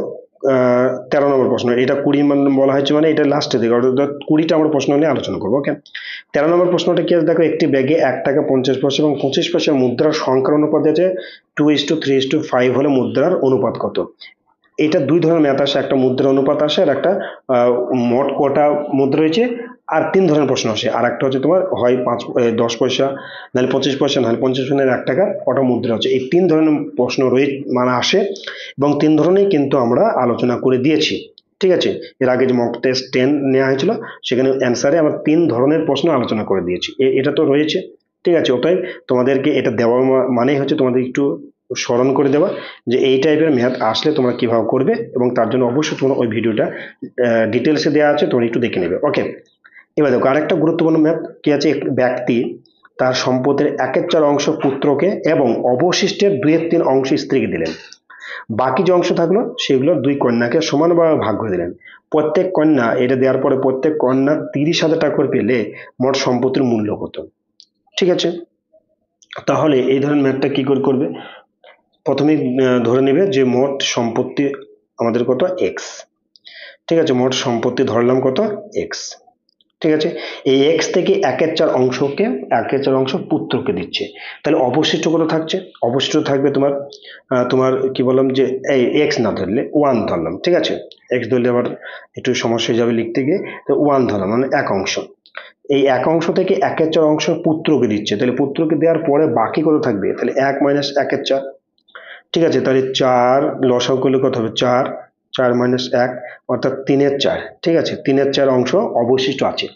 13 নম্বর প্রশ্ন, এটা 20 বলা হয়েছে মানে এটা লাস্টে দিকে, অর্থাৎ 20টা আমরা প্রশ্ন নিয়ে আলোচনা করবো। ওকে, 13 নম্বর প্রশ্নটা কি আছে দেখো, একটি ব্যাগে 1 টাকা 50 পয়সা এবং 25 পয়সা মুদ্রার সংখ্যার অনুপাত আছে 2:3:5 হলে মুদ্রার অনুপাত কত। এটা দুই ধরনের ম্যাথ আসে, একটা মুদ্রা অনুপাত আসে, আর একটা মোট কটা মুদ্রা রয়েছে, আর 3 ধরনের প্রশ্ন আসে, আর একটা হচ্ছে তোমার হয় 10 পয়সা, নাহলে 25 পয়সা, নাহলে 50 পয়সা, 1 টাকা কটা মুদ্রা আছে। এই 3 ধরনের প্রশ্ন মানে আসে, এবং 3 ধরনেরই কিন্তু আমরা আলোচনা করে দিয়েছি, ঠিক আছে। এর আগে যে মক টেস্ট 10 নেওয়া হয়েছিল সেখানে অ্যান্সারে আমরা 3 ধরনের প্রশ্ন আলোচনা করে দিয়েছি, এটা তো রয়েছে, ঠিক আছে। ওটাই তোমাদেরকে এটা দেওয়া মানেই হচ্ছে তোমাদের একটু স্মরণ করে দেওয়া যে এই টাইপের ম্যাথ আসলে তোমরা কিভাবে করবে, এবং তার জন্য অবশ্যই তোমরা ওই ভিডিওটা ডিটেলসে দেওয়া আছে, তোমরা একটু দেখে নেবে। ওকে, এবার দেখো আরেকটা গুরুত্বপূর্ণ ম্যাথ কি আছে, এক ব্যক্তি তার সম্পদের 1/4 অংশ পুত্রকে এবং অবশিষ্টের 2/3 অংশ স্ত্রীকে দিলেন, বাকি যে অংশ থাকলো সেগুলো 2 কন্যাকে সমানভাবে ভাগ করে দিলেন। প্রত্যেক কন্যা, এটা দেওয়ার পরে প্রত্যেক কন্যা 30,000 টাকা করে পেলে মোট সম্পত্তির মূল্য কত, ঠিক আছে। তাহলে এই ধরনের ম্যাথটা কি করে করবে, প্রথমে ধরে নেবে যে মোট সম্পত্তি আমাদের কত এক্স, ঠিক আছে, মোট সম্পত্তি ধরলাম কত এক্স, ঠিক আছে। এই এক্স থেকে 1/4 অংশকে 1/4 অংশ পুত্রকে দিচ্ছে, তাহলে অবশিষ্ট কত থাকছে, অবশিষ্ট থাকবে তোমার তোমার কি বললাম যে এই এক্স না ধরলে 1 ধরলাম, ঠিক আছে, এক্স ধরলে আবার একটু সমস্যা হয়ে যাবে লিখতে গিয়ে, তো 1 ধরলাম মানে 1 অংশ। এই 1 অংশ থেকে 1/4 অংশ পুত্রকে দিচ্ছে, তাহলে পুত্রকে দেওয়ার পরে বাকি কত থাকবে, তাহলে 1 - 1/4, ঠিক আছে। তাহলে 4 লসাগু করলে কত হবে 4, 4 - 1 অর্থাৎ 3/4, ঠিক আছে, 3/4 অংশ অবশিষ্ট আছে।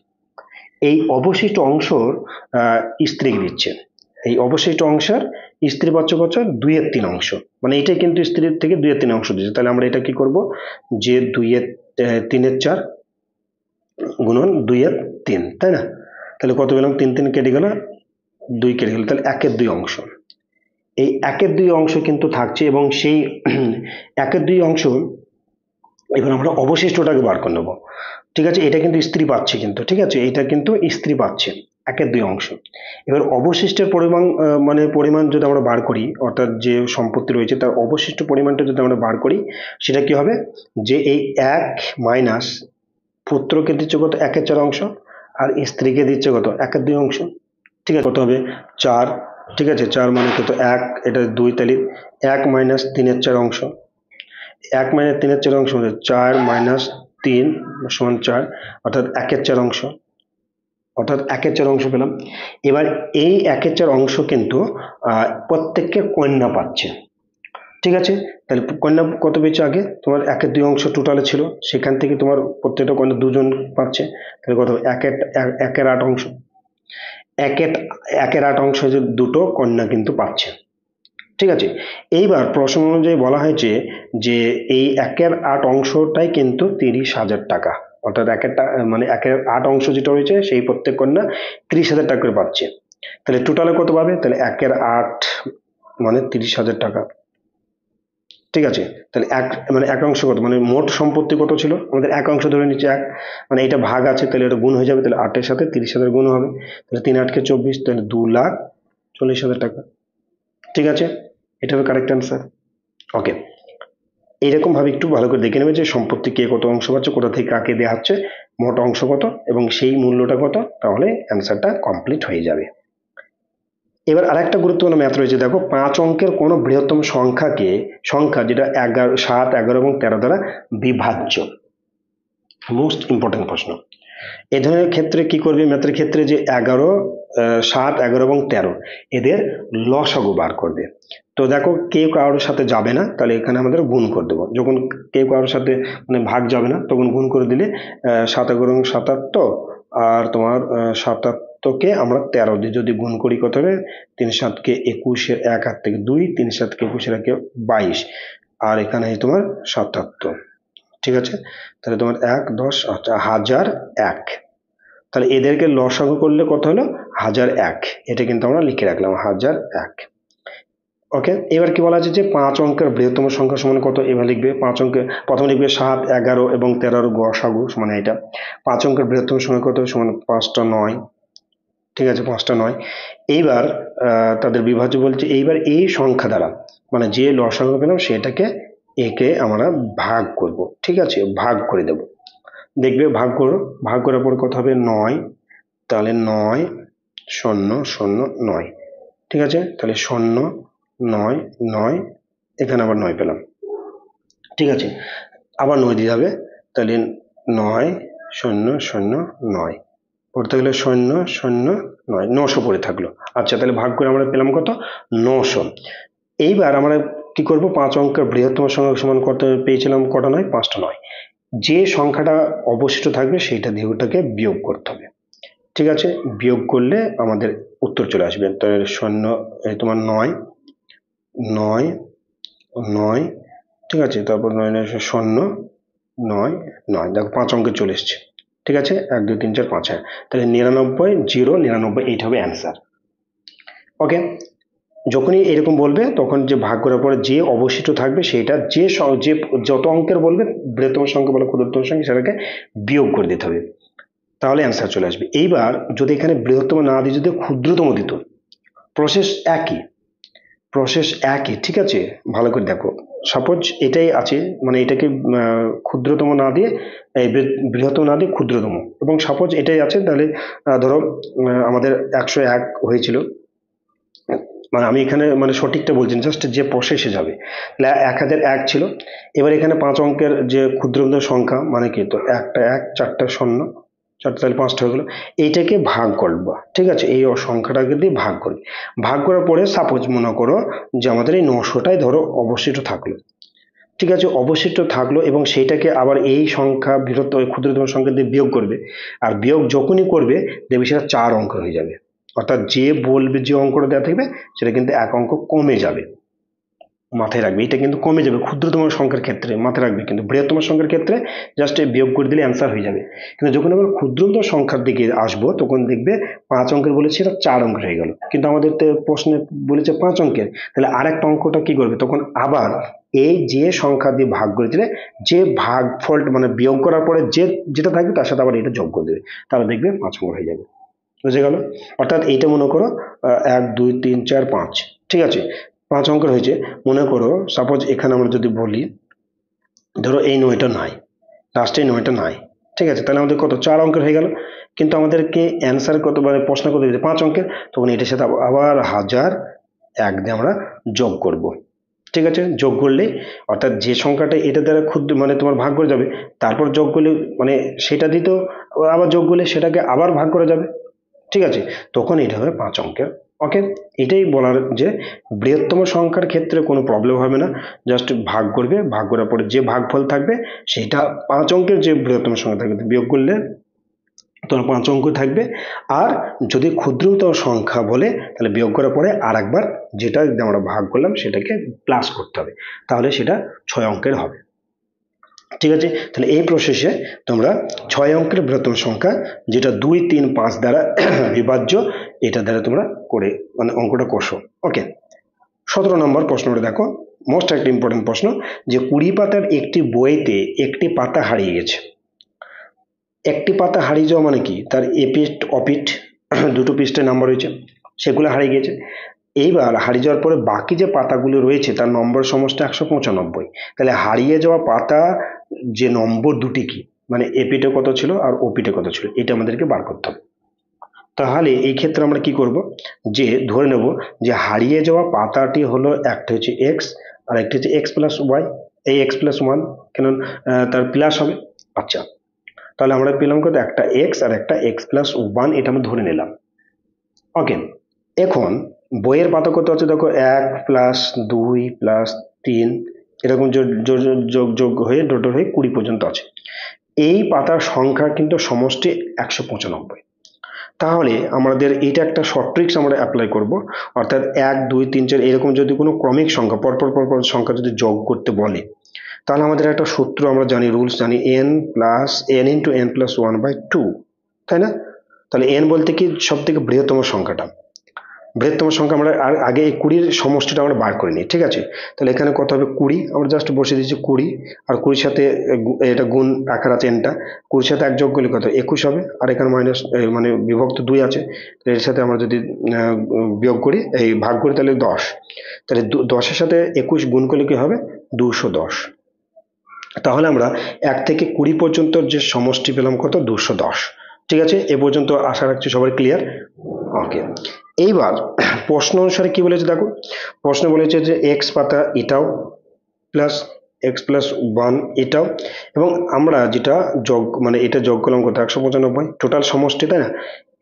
এই অবশিষ্ট অংশর স্ত্রীকে দিচ্ছে, এই অবশিষ্ট অংশের স্ত্রীবাচক হচ্ছে 2/3 অংশ, মানে এটাই কিন্তু স্ত্রীর থেকে 2/3 অংশ দিয়েছে। তাহলে আমরা এটা কি করব, যে 3/4 গুণন 2/3, তাই না? তাহলে কত পেলাম, 3 কেটে গেল, 2 কেটে গেল, তাহলে 1/2 অংশ। এই 1/2 অংশ কিন্তু থাকছে, এবং সেই 1/2 অংশ এবার আমরা অবশিষ্টটাকে বার করে নেবো। ঠিক আছে, এটা কিন্তু স্ত্রী পাচ্ছে কিন্তু, ঠিক আছে, এটা কিন্তু স্ত্রী পাচ্ছে 1/2 অংশ। এবার অবশিষ্টের পরিমাণ মানে পরিমাণ যদি আমরা বার করি, অর্থাৎ যে সম্পত্তি রয়েছে তার অবশিষ্ট পরিমাণটা যদি আমরা বার করি, সেটা কি হবে, যে এই 1 মাইনাস পুত্রকে দিচ্ছে কত, 1/4 অংশ, আর স্ত্রীকে দিচ্ছে কত, 1/2 অংশ। ঠিক আছে, কত হবে, 4। ঠিক আছে, 4 মানে কত, 1, এটা 2, তাহলে 1 মাইনাস 3/4 অংশ, 1 মাইনাস 3/4 অংশ মানে 4 মাইনাস 3 সমান 4, অর্থাৎ 1/4 অংশ, অর্থাৎ 1/4 অংশ পেলাম। এবার এই 1/4 অংশ কিন্তু প্রত্যেককে কন্যা পাচ্ছে। ঠিক আছে, তাহলে কন্যা কত পেয়েছে, আগে তোমার 1/2 অংশ টোটালে ছিল, সেখান থেকে তোমার প্রত্যেকটা কন্যা 2 জন পাচ্ছে, তাহলে কত, 1/8 অংশ, 1/8 অংশ যে দুটো কন্যা কিন্তু পাচ্ছে। ঠিক আছে, এইবার প্রশ্ন অনুযায়ী বলা হয়েছে যে এই 1/8 অংশটাই কিন্তু 30,000 টাকা, অর্থাৎ মানে 1/8 অংশ যেটা রয়েছে সেই প্রত্যেক কন্যা 30,000 টাকা করে পাচ্ছে। তাহলে টোটালে কত পাবে, তাহলে 1/8 মানে 30,000 টাকা। ঠিক আছে, তাহলে মানে এক অংশ কত, মানে মোট সম্পত্তি কত ছিল আমাদের, এক অংশ ধরে নিচ্ছে 1, মানে এটা ভাগ আছে, তাহলে এটা গুণ হয়ে যাবে, তাহলে 8 এর সাথে 30,000 গুণ হবে, তাহলে 3 8 কে 24, তাহলে 2,40,000 টাকা। ঠিক আছে, এটা হবে কারেক্ট অ্যান্সার। ওকে, এইরকম ভাবে একটু ভালো করে দেখে নেবে যে সম্পত্তি কে কত অংশ পাচ্ছে, কোথা থেকে কাকে দেওয়া হচ্ছে, মোট অংশ কত এবং সেই মূল্যটা কত, তাহলে অ্যান্সারটা কমপ্লিট হয়ে যাবে। এবার আরেকটা গুরুত্বপূর্ণ ম্যাথ রয়েছে, দেখো 5 অঙ্কের কোনো বৃহত্তম সংখ্যা যেটা 7, 11 এবং 13 দ্বারা বিভাজ্য। মোস্ট ইম্পর্টেন্ট প্রশ্ন। এই ধরনের ক্ষেত্রে কি করবে, ম্যাথের ক্ষেত্রে যে 7, 11 এবং 13 এদের লসাগু বার করবে। তো দেখো কেউ কারোর সাথে যাবে না, তাহলে এখানে আমাদের গুণ করে দেবো, যখন কেউ কারোর সাথে মানে ভাগ যাবে না তখন গুণ করে দিলে 7 11 77, আর তোমার 77কে আমরা 13 দিয়ে যদি গুণ করি কত হবে, 3 7 কে 21, 1 হাত থেকে 2, 3 7 কে 21, 1 22, আর এখানে তোমার 77। ঠিক আছে, তাহলে তোমার 1 10, আচ্ছা 1001, তাহলে এদেরকে লসাগু করলে কত হলো, 1001। এটা কিন্তু আমরা লিখে রাখলাম 1001। ওকে, এবার কি বলা আছে যে 5 অঙ্কের বৃহত্তম সংখ্যা সমান কত, এবার লিখবে 5 অঙ্কের প্রথমে লিখবে 7, 11 এবং 13 গসাগু সমান এটা। 5 অঙ্কের বৃহত্তম সংখ্যা কত, সমান 5টা 9। ঠিক আছে, 5টা 9। এইবার তাদের বিভাজ্য বলছে, এইবার এই সংখ্যা দ্বারা মানে যে লসাগু পেলাম সেটাকে একে আমরা ভাগ করব। ঠিক আছে, ভাগ করে দেব, দেখবে ভাগ করো, ভাগ করার পর কত হবে, 9, তাহলে 9 0 0 9। ঠিক আছে, তাহলে 0 9 9, এখানে আবার 9 পেলাম। ঠিক আছে, আবার 9 দিতে হবে, তাহলে 9 0 0 9 পড়তে গেলে 0 0 9, 900 পড়ে থাকলো। আচ্ছা, তাহলে ভাগ করে আমরা পেলাম কত, 900। এইবার আমরা কি করব, 5 অঙ্কের বৃহত্তম সংখ্যা সমান কত পেয়েছিলাম, কটা 9, 5টা 9। যে সংখ্যাটা অবশিষ্ট থাকবে সেইটা দিয়ে ওটাকে বিয়োগ করতে হবে। ঠিক আছে, বিয়োগ করলে আমাদের উত্তর চলে আসবে, তাহলে 0 তোমার 9 9 9। ঠিক আছে, তারপর 9 0 9 9, দেখো 5 অঙ্কে চলে এসছে। ঠিক আছে, 1 2 3 4 5, তাহলে 99 0 99, এইটা হবে অ্যান্সার। ওকে, যখনই এরকম বলবে তখন যে ভাগ করার পরে যে অবশিষ্ট থাকবে সেটা যে যত অঙ্কের বলবে, বৃহত্তম সংখ্যা বলে ক্ষুদ্রতম সংখ্যা, সেটাকে বিয়োগ করে দিতে হবে, তাহলে অ্যান্সার চলে আসবে। এইবার যদি এখানে বৃহত্তম না দিয়ে যদি ক্ষুদ্রতম দিত, প্রসেস একই, প্রসেস একই। ঠিক আছে, ভালো করে দেখো, সাপোজ এটাই আছে, মানে এটাকে ক্ষুদ্রতম না দিয়ে বৃহত্তম না দিয়ে ক্ষুদ্রতম, এবং সাপোজ এটাই আছে, তাহলে ধরো আমাদের 101 হয়েছিল, মানে আমি এখানে মানে সঠিকটা বলছি, জাস্ট যে প্রসেসে যাবে, তাহলে 1001 ছিল। এবার এখানে 5 অঙ্কের যে ক্ষুদ্রতম সংখ্যা মানে কি, তো একটা 1, 4টা 0, 4টা তাহলে 5টা হয়ে গেল, এইটাকে ভাগ করবো। ঠিক আছে, এই সংখ্যাটাকে দিয়ে ভাগ করবে, ভাগ করার পরে সাপোজ মনে করো যে আমাদের এই 900টাই ধরো অবশিষ্ট থাকলো। ঠিক আছে, অবশিষ্ট থাকলো, এবং সেইটাকে আবার এই সংখ্যা ক্ষুদ্রতম সংখ্যা দিয়ে বিয়োগ করবে, আর বিয়োগ যখনই করবে দেখবে সেটা 4 অঙ্কের হয়ে যাবে। অর্থাৎ যে বলবে যে অঙ্কটা দেওয়া থাকবে সেটা কিন্তু এক অঙ্ক কমে যাবে, মাথায় রাখবে। এটা কিন্তু কমে যাবে ক্ষুদ্রতম সংখ্যার ক্ষেত্রে, মাথায় রাখবে। কিন্তু বৃহত্তম সংখ্যার ক্ষেত্রে জাস্ট বিয়োগ করে দিলে অ্যান্সার হয়ে যাবে। কিন্তু যখন আমরা ক্ষুদ্রতম সংখ্যার দিকে আসবো তখন দেখবে 5 অঙ্কের বলেছে এটা 4 অঙ্কের হয়ে গেল, কিন্তু আমাদের তো প্রশ্নে বলেছে 5 অঙ্কের, তাহলে আরেকটা অঙ্কটা কি করবে তখন আবার এই যে সংখ্যা দিয়ে ভাগ করে দিলে যে ভাগফলটা মানে বিয়োগ করার পরে যে যেটা থাকবে তার সাথে আবার এটা যোগ করে দেবে, তাহলে দেখবে 5 অঙ্ক হয়ে যাবে। বুঝে গেল? অর্থাৎ এইটা মনে করো 1 2 3 4 5, ঠিক আছে, 5 অঙ্কের হয়েছে। মনে করো সাপোজ এখানে আমরা যদি বলি ধরো এই 9টা নাই, লাস্টে 9টা নাই, ঠিক আছে, তাহলে আমাদের কত 4 অঙ্কের হয়ে গেল। কিন্তু আমাদেরকে অ্যান্সার কত মানে প্রশ্ন কত দিয়েছে 5 অঙ্কের, তখন এটার সাথে আবার 1001 দিয়ে আমরা যোগ করব। ঠিক আছে, যোগ করলে অর্থাৎ যে সংখ্যাটা এটা দ্বারা ক্ষুদ্র মানে তোমার ভাগ করে যাবে, তারপর যোগ করলে মানে সেটা দিতেও আবার যোগ করলে সেটাকে আবার ভাগ করে যাবে, ঠিক আছে, তখন এটা হবে 5 অঙ্কের। ওকে, এটাই বলার যে বৃহত্তম সংখ্যার ক্ষেত্রে কোনো প্রবলেম হবে না, জাস্ট ভাগ করবে, ভাগ করার পরে যে ভাগফল থাকবে সেটা 5 অঙ্কের যে বৃহত্তম সংখ্যা থাকবে বিয়োগ করলে তোমার 5 অঙ্ক থাকবে। আর যদি ক্ষুদ্রতম সংখ্যা বলে তাহলে বিয়োগ করার পরে আর একবার যেটা আমরা ভাগ করলাম সেটাকে প্লাস করতে হবে, তাহলে সেটা 6 অঙ্কের হবে। ঠিক আছে, তাহলে এই প্রসেসে তোমরা 6 অঙ্কের বৃহত্তম সংখ্যা যেটা 2 3 5 দ্বারা বিভাজ্য, এটা দ্বারা তোমরা করে মানে অঙ্কটা কষো। ওকে, 17 নম্বর প্রশ্নটা দেখো, মোস্ট একটা ইম্পর্টেন্ট প্রশ্ন, যে 20 পাতার একটি বইতে একটি পাতা হারিয়ে গেছে। একটি পাতা হারিয়ে যাওয়া মানে কি, তার এপিঠ অপিঠ দুটো পৃষ্ঠায় নাম্বার রয়েছে, সেগুলো হারিয়ে গেছে। এইবার হারিয়ে যাওয়ার পরে বাকি যে পাতাগুলো রয়েছে তার নম্বর সমষ্টি 195। তাহলে হারিয়ে যাওয়া পাতা যে নম্বর দুটি কি, মানে এপিঠে কত ছিল আর ওপিঠে কত ছিল, এটা আমাদেরকে বার করতে হবে। তাহলে এই ক্ষেত্রে আমরা কি করব, যে ধরে নেব যে হারিয়ে যাওয়া পাতাটি হলো একটা হচ্ছে এক্স আর একটা হচ্ছে এক্স প্লাস ওয়াই, এই এক্স প্লাস ওয়ান কেন তার প্লাস হবে। আচ্ছা, তাহলে আমরা পেলাম কত, একটা এক্স আর একটা এক্স প্লাস ওয়ান, এটা আমরা ধরে নিলাম। ওকে, এখন বইয়ের পাতা কত আছে দেখো, 1 প্লাস 2 প্লাস 3 এরকম যোগ যোগ যোগ হয়ে টোটাল হয়ে 20 পর্যন্ত আছে। এই পাতার সংখ্যা কিন্তু সমষ্টি 195। তাহলে আমাদের এটা একটা শর্ট ট্রিক্স আমরা অ্যাপ্লাই করব, অর্থাৎ 1 2 3 4 এরকম যদি কোনো ক্রমিক সংখ্যা পরপর পরপর সংখ্যা যদি যোগ করতে বলে, তাহলে আমাদের একটা সূত্র আমরা জানি, রুলস জানি, n plus n into n plus 1/2, তাই না? তাহলে n বলতে কি সব থেকে বৃহত্তম সংখ্যাটা, বৃহত্তম সংখ্যা আমরা আগে এই 20-র সমষ্টিটা আমরা বার করে নিই, ঠিক আছে। তাহলে এখানে কত হবে 20, আমরা জাস্ট বসে দিচ্ছি 20, আর 20 সাথে এটা গুণ আকার আছে nটা, 20 সাথে 1 যোগ করলে কত 21 হবে, আর এখানে মাইনাস মানে বিভক্ত 2 আছে, এর সাথে আমরা যদি বিয়োগ করি এই ভাগ করি তাহলে 10, তাহলে 10-এর সাথে 21 গুণ করলে কি হবে 210। তাহলে আমরা 1 থেকে 20 পর্যন্ত যে সমষ্টি পেলাম কত 210। ঠিক আছে, এ পর্যন্ত আশা রাখছি সবাই ক্লিয়ার। ওকে, এইবার প্রশ্ন অনুসারে কি বলেছে দেখো, প্রশ্ন বলেছে যে এক্স পাতা এটাও প্লাস এক্স প্লাস ওয়ান এটাও, এবং আমরা যেটা যোগ মানে এটা যোগ করলাম কত 195 টোটাল সমষ্টি, তাই না?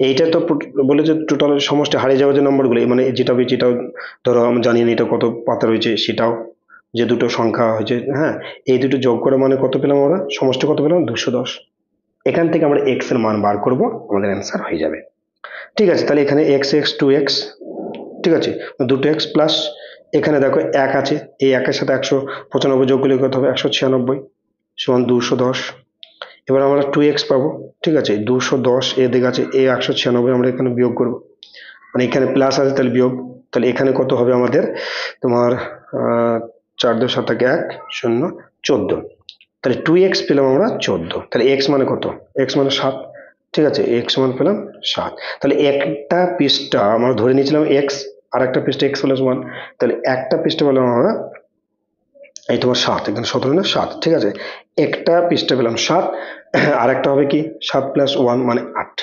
এইটা তো বলেছে টোটাল সমষ্টি হারিয়ে যাওয়া যে নম্বরগুলো মানে যেটা যেটাও ধরো আমি জানি না এটা কত পাতা রয়েছে সেটাও, যে দুটো সংখ্যা হয়েছে, হ্যাঁ, এই দুটো যোগ করে মানে কত পেলাম আমরা সমষ্টি কত পেলাম 210। এখান থেকে আমরা এক্স এর মান বার করব, আমাদের অ্যান্সার হয়ে যাবে। ঠিক আছে, তাহলে এখানে এক্স এক্স 2x, ঠিক আছে, দুটো এক্স প্লাস এখানে দেখো 1 আছে, এই 1-এর সাথে 195 যোগ করলে কত হবে 196 সমান 210। এবার আমরা 2x পাবো, ঠিক আছে, 210 এদিকে আছে, এই 196 আমরা এখানে বিয়োগ করব, মানে এখানে প্লাস আছে তাহলে বিয়োগ, তাহলে এখানে কত হবে আমাদের তোমার 4 2 7 1 0 14, তাহলে 2x পেলাম আমরা 14, তাহলে x মানে কত, x মানে 7, ঠিক আছে, x মান পেলাম 7। তাহলে একটা পৃষ্ঠা আমরা ধরে নিয়েছিলাম x, আর একটা পৃষ্ঠা x প্লাস 1, তাহলে একটা পৃষ্ঠা পেলাম আমরা এই তোমার 7, এখানে 17 না 7, ঠিক আছে, একটা পৃষ্ঠা পেলাম 7, আর একটা হবে কি 7 প্লাস 1 মানে 8,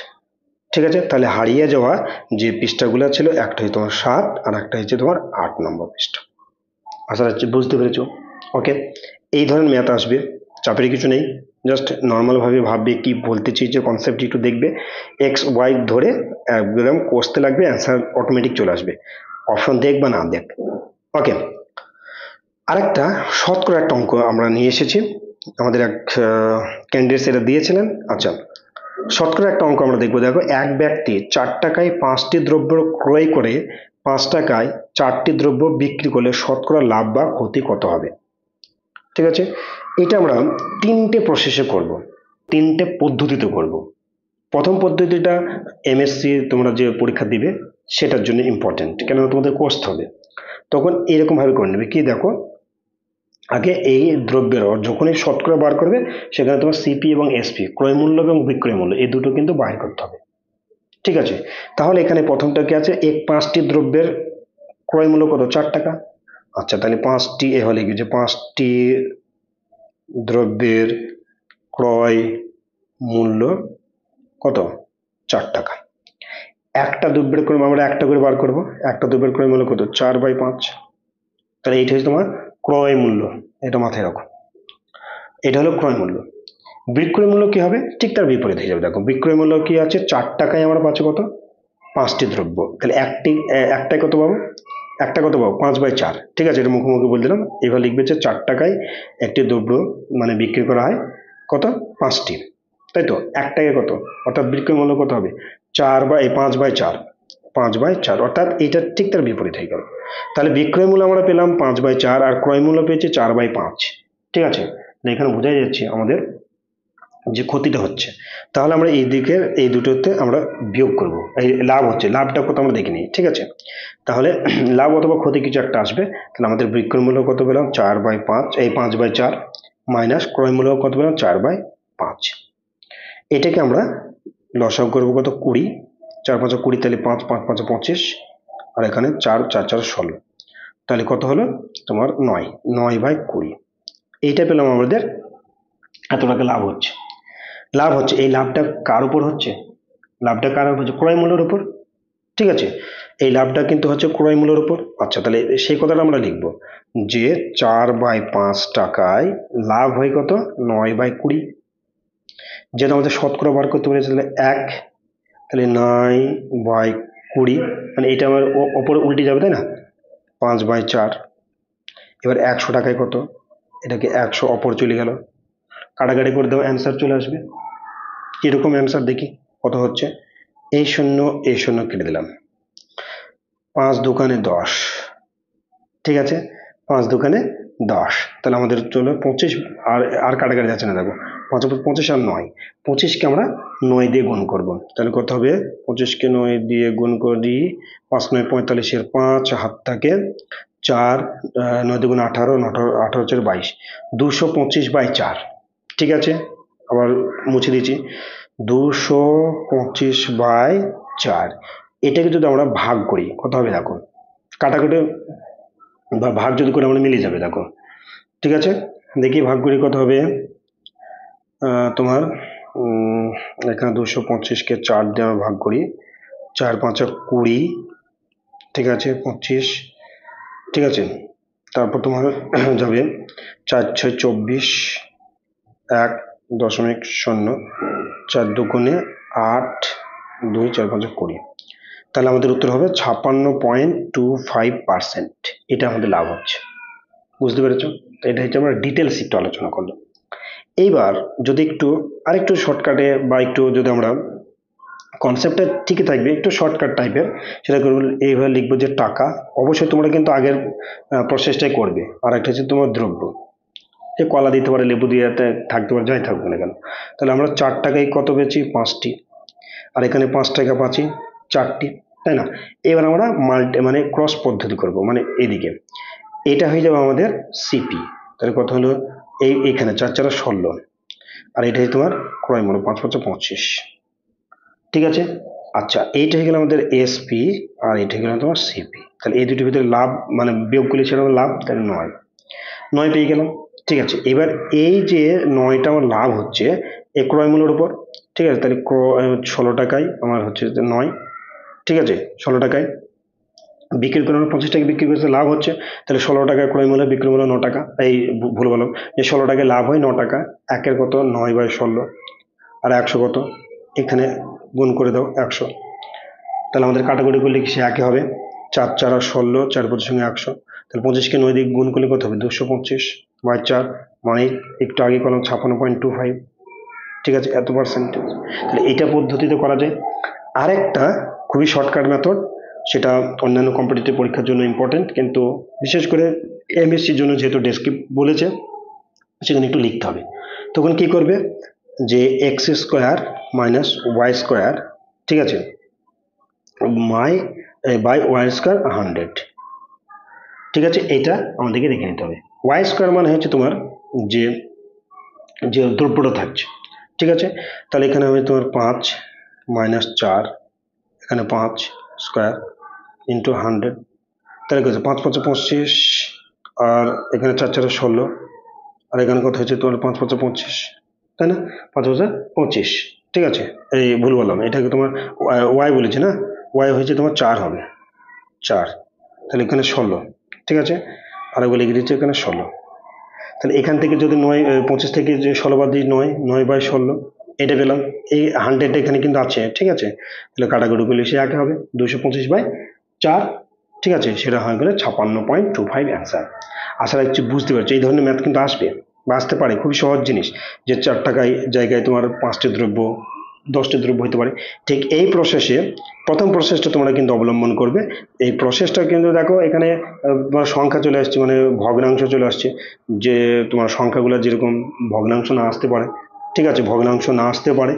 ঠিক আছে। তাহলে হারিয়ে যাওয়া যে পৃষ্ঠাগুলো ছিল একটা হচ্ছে তোমার 7 আর একটা হচ্ছে তোমার 8 নম্বর পৃষ্ঠা। আশা রাখছি বুঝতে পেরেছো। ওকে, এই ধরনের ম্যাথ আসবে, চাপের কিছু নেই, জাস্ট নর্মাল ভাবে ভাববে কি বলতে চাইছে কনসেপ্ট একটু দেখবে, এক্স ওয়াই ধরে একদম কষতে লাগবে, অ্যান্সার অটোমেটিক চলে আসবে, অপশন দেখ বা না দেখ। ওকে, আরেকটা শতকরা একটা অঙ্ক আমরা নিয়ে এসেছি, আমাদের এক ক্যান্ডিডেট সেটা দিয়েছিলেন। আচ্ছা, শতকরা একটা অঙ্ক আমরা দেখবো। দেখো, এক ব্যক্তি 4 টাকায় 5টি দ্রব্য ক্রয় করে 5 টাকায় 4টি দ্রব্য বিক্রি করলে শতকরা লাভ বা ক্ষতি কত হবে? ঠিক আছে, এটা আমরা তিনটে প্রসেসে করব, তিনটে পদ্ধতিতে করব। প্রথম পদ্ধতিটা এমএসসি তোমরা যে পরীক্ষা দিবে সেটার জন্য ইম্পর্টেন্ট, কেননা তোমাদের করতে হবে। তখন এরকম ভাবে করে নেবে কি, দেখো, আগে এই দ্রব্যের যখনই শতকরা বার করবে সেখানে তোমার সিপি এবং এসপি, ক্রয় মূল্য এবং বিক্রয় মূল্য, এই দুটো কিন্তু বাইর করতে হবে। ঠিক আছে, তাহলে এখানে প্রথমটা কি আছে, 5টি দ্রব্যের ক্রয় মূল্য কত, 4 টাকা। আচ্ছা, তাহলে 5টি এ হলে কি যে 5টি দ্রব্যের ক্রয় মূল্য কত, 4 টাকা। একটা দ্রব্যের ক্রয় আমরা একটা করে বার করব, একটা দ্রব্যের ক্রয় মূল্য কত, 4/5। তাহলে এইটা হচ্ছে তোমার ক্রয় মূল্য, এটা মাথায় রাখো। এটা হলো ক্রয় মূল্য। বিক্রয় মূল্য কি হবে, ঠিক তার বিপরীত হয়ে যাবে। দেখো, বিক্রয় মূল্য কি আছে, 4 টাকায় আমরা পাচ্ছি কত, 5টি দ্রব্য। তাহলে একটাই কত পাবো, একটা কত পাবো, 5/4। ঠিক আছে, এটা মুখোমুখি বলে দিলাম। এবার লিখবে যে 4 টাকায় একটি দ্রব্য মানে বিক্রি করা হয় কত, 5টি, তাই তো। একটাকে কত, অর্থাৎ বিক্রয় মূল্য কত হবে, 5/4, 5/4, অর্থাৎ এইটা ঠিক তার বিপরীত হয়ে গেল। তাহলে বিক্রয় মূল্য আমরা পেলাম 5/4 আর ক্রয় মূল্য পেয়েছি 4/5। ঠিক আছে, এখানে বোঝাই যাচ্ছে আমাদের যে ক্ষতিটা হচ্ছে। তাহলে আমরা এই দিকের এই দুটোতে আমরা বিয়োগ করব। এই লাভ হচ্ছে, লাভটা কত আমরা দেখে নিই। ঠিক আছে, তাহলে লাভ অথবা ক্ষতি কিছু একটা আসবে। তাহলে আমাদের বিক্রয় মূল্য কত পেলাম, 4/5, এই 5/4 মাইনাস ক্রয় মূল্য কত পেলাম, 4/5। এটাকে আমরা লসাগু করবো কত, 20। 4×5 20, তাহলে 5, 5×5 25, আর এখানে 4, 4, 4 16। তাহলে কত হলো তোমার 9, 9/20। এইটা পেলাম আমাদের এত টাকা লাভ হচ্ছে। লাভ হচ্ছে, এই লাভটা কার উপর হচ্ছে, লাভটা কার উপর হচ্ছে, ক্রয় মূল্যের উপর। ঠিক আছে, এই লাভটা কিন্তু হচ্ছে ক্রয় মূল্যের উপর। আচ্ছা, তাহলে সেই কথাটা আমরা লিখবো যে 4/5 টাকায় লাভ হয় কত, 9/20। যেটা আমাদের শতকরা বার করতে পারি, তাহলে 1, তাহলে 9/20, মানে এটা আমার ওপরে উল্টে যাবে, তাই না, 5/4। এবার 100 টাকায় কত, এটাকে 100 অপর চলে গেল, কাটাকাটি করে দেবো, অ্যান্সার চলে আসবে। কিরকম অ্যান্সার দেখি কত হচ্ছে, এই শূন্য এই শূন্য কেটে দিলাম, 5 দোকানে 10। ঠিক আছে, 5 দোকানে 10, তাহলে আমাদের চলো 25, আর আর কাটাকাটি যাচ্ছে না। দেখো, 5 25 আর 9, 25কে আমরা 9 দিয়ে গুণ করব। তাহলে কত হবে, 25কে 9 দিয়ে গুণ করি, 5 9 45, এর 5 হাত থাকে 4, 9 2 18, 18 4 22, 225/4। ঠিক আছে, আবার মুছে দিচ্ছি, 225/4। এটাকে যদি আমরা ভাগ করি কত হবে, দেখো, কাটাকুটি বা ভাগ যদি করে আমরা মিলে যাবে। দেখো, ঠিক আছে, দেখি ভাগ করি কত হবে, তোমার এখানে 225কে 4 দিয়ে আমরা ভাগ করি, 4 5 20, ঠিক আছে, 25। ঠিক আছে, তারপর তোমার যাবে 4 6 24, 1.0, 4 দুগুণে 8, 2 4 5 20। তাহলে আমাদের উত্তর হবে 56.25%। এটা আমাদের লাভ হচ্ছে, বুঝতে পেরেছো? এটা হচ্ছে আমরা ডিটেলস একটু আলোচনা করলাম। এইবার যদি একটু আরেকটু শর্টকাটে বা একটু যদি আমরা কনসেপ্টটা ঠিকই থাকবে, একটু শর্টকাট টাইপের, সেটা করবো এইভাবে লিখবো যে টাকা। অবশ্যই তোমরা কিন্তু আগের প্রসেসটাই করবে। আর একটা হচ্ছে তোমার দ্রব্য, যে কলা দিতে পারে, লেবু দিয়ে থাকতে পারে, যাই থাকবে না কেন। তাহলে আমরা 4 টাকায় কত পেয়েছি, 5টি, আর এখানে 5 টাকা পাচ্ছি 4টি, তাই না। এবার আমরা মানে ক্রস পদ্ধতি করব, মানে এদিকে এটা হয়ে যাবে আমাদের সিপি। তাহলে কত হলো, এইখানে 4 4 16, আর এটাই তোমার ক্রয় মূল্য 5 5 25। ঠিক আছে, আচ্ছা, এইটা হয়ে গেল আমাদের এসপি, আর এটা হয়ে গেল তোমার সিপি। তাহলে এই দুটির ভিতরে লাভ মানে বিয়োগ করলে সেটা লাভ, তাহলে 9 পেয়ে গেলাম। ঠিক আছে, এবার এই যে 9টা আমার লাভ হচ্ছে এই ক্রয় মূল্যের উপর। ঠিক আছে, তাহলে 16 টাকায় আমার হচ্ছে 9। ঠিক আছে, 16 টাকায় বিক্রি করে 25 টাকা বিক্রি করতে লাভ হচ্ছে, তাহলে 16 টাকায় ক্রয় মূল্য, বিক্রি মূল্য 9 টাকা। এই ভুল বললাম, যে 16 টাকায় লাভ হয় 9 টাকা, একের কত 9/16, আর 100 কত, এখানে গুণ করে দাও 100। তাহলে আমাদের কাটাকুটি করলে কি সে একই হবে, 4 4 আর 16, 4 25 সঙ্গে 100। তাহলে 25কে 9 দিয়ে গুণ করলে কত হবে, 225/4, মানে একটু আগে করলাম 56.25। ঠিক আছে, এত পার্সেন্টেজ। তাহলে এইটা পদ্ধতিতে করা যায়। আরেকটা খুবই শর্টকাট মেথড, সেটা অন্যান্য কম্পিটিটিভ পরীক্ষার জন্য ইম্পর্টেন্ট, কিন্তু বিশেষ করে এমএসসির জন্য যেহেতু ডেসক্রিপ্ট বলেছে সেখানে একটু লিখতে হবে। তখন কি করবে, যে X square minus Y square, ঠিক আছে, বাই ওয়াই স্কোয়ার 100, ঠিক আছে, এটা আমাদেরকে দেখে নিতে হবে। ওয়াই স্কোয়ার মানে হচ্ছে তোমার যে যে দ্রব্যটা থাকছে, ঠিক আছে। তাহলে এখানে হবে তোমার 5 মাইনাস 4, এখানে 5 স্কোয়ার ইন্টু 100, তাহলে কত, 5 5 25, আর এখানে 4 4 16, আর এখানে কত হচ্ছে তোমার 5 5 25, তাই না, 5 5 25, ঠিক আছে। এই ভুল বললাম, এটাকে তোমার ওয়াই বলেছে না, ওয়াই হয়েছে তোমার 4 হবে, 4, তাহলে এখানে 16, ঠিক আছে, আর এগুলো লিখে দিচ্ছে এখানে 16। তাহলে এখান থেকে যদি 25 থেকে যে 16 বাদ দিই, 9 9/16, এটা পেলাম। এই 100 এখানে কিন্তু আছে, ঠিক আছে, তাহলে কাটাকুটি করলে সে আগে হবে 225/4, ঠিক আছে, সেটা হয়ে গেলে 56.25 অ্যান্সার। আশা রাখছি বুঝতে পারছি। এই ধরনের ম্যাথ কিন্তু আসবে বা আসতে পারে, খুবই সহজ জিনিস, যে 4 টাকায় জায়গায় তোমার 5টি দ্রব্য 10টি দ্রব্য হতে পারে। ঠিক এই প্রসেসে প্রথম প্রসেসটা তোমরা কিন্তু অবলম্বন করবে। এই প্রসেসটা কিন্তু দেখো এখানে তোমার সংখ্যা চলে আসছে, মানে ভগ্নাংশ চলে আসছে, যে তোমার সংখ্যাগুলো যেরকম ভগ্নাংশ না আসতে পারে, ঠিক আছে, ভগ্নাংশ না আসতে পারে,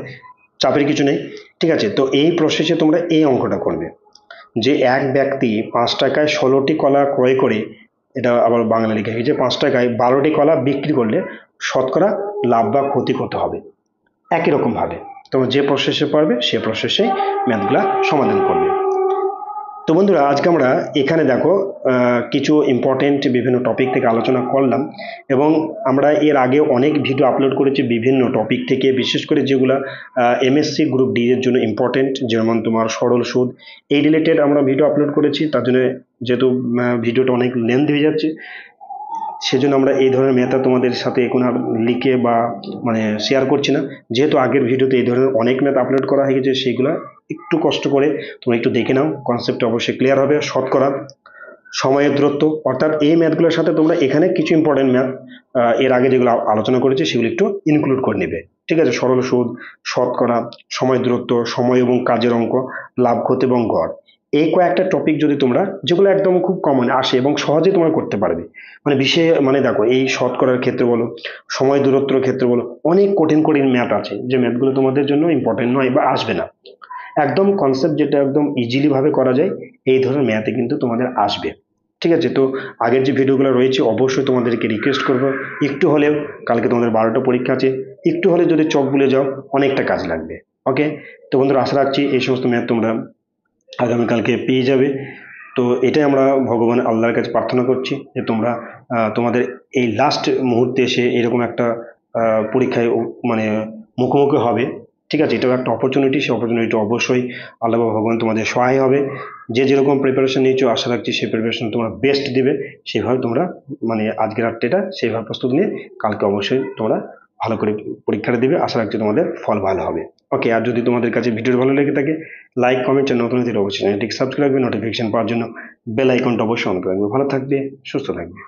চাপের কিছু নেই, ঠিক আছে। তো এই প্রসেসে তোমরা এই অঙ্কটা করবে, যে এক ব্যক্তি 5 টাকায় 16টি কলা ক্রয় করে, এটা আবার বাংলা লিখে হয়েছে, 5 টাকায় 12টি কলা বিক্রি করলে শতকরা লাভ বা ক্ষতি কত হবে। একই রকম ভাবে তোমরা যে প্রসেসে পারবে সে প্রসেসে ম্যাথগুলা সমাধান করবে। তো বন্ধুরা, আজকে আমরা এখানে দেখো কিছু ইম্পর্টেন্ট বিভিন্ন টপিক থেকে আলোচনা করলাম, এবং আমরা এর আগে অনেক ভিডিও আপলোড করেছি বিভিন্ন টপিক থেকে, বিশেষ করে যেগুলা এমএসসি গ্রুপ ডি এর জন্য ইম্পর্টেন্ট, যেমন তোমার সরল সুদ, এই রিলেটেড আমরা ভিডিও আপলোড করেছি। তার জন্য যেহেতু ভিডিওটা অনেক লেন্থ হয়ে যাচ্ছে, সেজন্য আমরা এই ধরনের মেথড তোমাদের সাথে এখন আর লিখে বা মানে শেয়ার করছি না। যেহেতু আগের ভিডিওতে এই ধরনের অনেক ম্যাথ আপলোড করা হয়ে গেছে, সেইগুলো একটু কষ্ট করে তোমরা একটু দেখে নাও, কনসেপ্ট অবশ্যই ক্লিয়ার হবে। শতকরা, সময়ের দূরত্ব, অর্থাৎ এই ম্যাথগুলোর সাথে তোমরা এখানে কিছু ইম্পর্টেন্ট ম্যাথ এর আগে যেগুলো আলোচনা করেছি সেগুলো একটু ইনক্লুড করে নেবে, ঠিক আছে। সরল সুদ, শতকরা, সময় দূরত্ব, সময় এবং কাজের অঙ্ক, লাভ ক্ষতি এবং গড়, এই কয়েকটা টপিক যদি তোমরা, যেগুলো একদম খুব কমন আসে এবং সহজে তোমরা করতে পারবে, মানে বিশেষ মানে দেখো এই শতকরার ক্ষেত্রে বলো, সময় দূরত্বের ক্ষেত্রে বলো, অনেক কঠিন কঠিন ম্যাথ আছে যে ম্যাথগুলো তোমাদের জন্য ইম্পর্টেন্ট নয় বা আসবে না। একদম কনসেপ্ট যেটা একদম ইজিলি ভাবে করা যায়, এই ধরনের ম্যাথে কিন্তু তোমাদের আসবে, ঠিক আছে। তো আগের যে ভিডিওগুলো রয়েছে অবশ্যই তোমাদেরকে রিকোয়েস্ট করবো, একটু হলেও, কালকে তোমাদের 12টা পরীক্ষা আছে, একটু হলে যদি চোখ বুলে যাও অনেকটা কাজ লাগবে। ওকে, তো বন্ধুরা, আশা রাখছি এই সমস্ত ম্যাথ তোমরা আগামীকালকে পেয়ে যাবে। তো এটাই আমরা ভগবান আল্লাহর কাছে প্রার্থনা করছি, যে তোমরা তোমাদের এই লাস্ট মুহূর্তে এসে এরকম একটা পরীক্ষায় মানে মুখোমুখি হবে, ঠিক আছে। এটাও একটা অপরচুনিটি, সেই অপরচুনিটি অবশ্যই আল্লাহ বা ভগবান তোমাদের সহায় হবে। যে যেরকম প্রিপারেশন নিয়েছো আশা রাখছি সেই প্রিপারেশন তোমরা বেস্ট দিবে, সেভাবে তোমরা মানে আজকের রাত্রিটা সেইভাবে প্রস্তুত নিয়ে কালকে অবশ্যই তোমরা ভালো করে পরীক্ষাটা দিবে। আশা রাখছি তোমাদের ফল ভালো হবে। ওকে, আর যদি তোমাদের কাছে ভিডিওটা ভালো লেগে থাকে, লাইক কমেন্ট আর নতুন অবশ্যই চ্যানেলটিকে সাবস্ক্রাইব করে নোটিফিকেশন পাওয়ার জন্য বেল আইকনটা অবশ্যই অন করে রাখবে। ভালো থাকবে, সুস্থ থাকবে।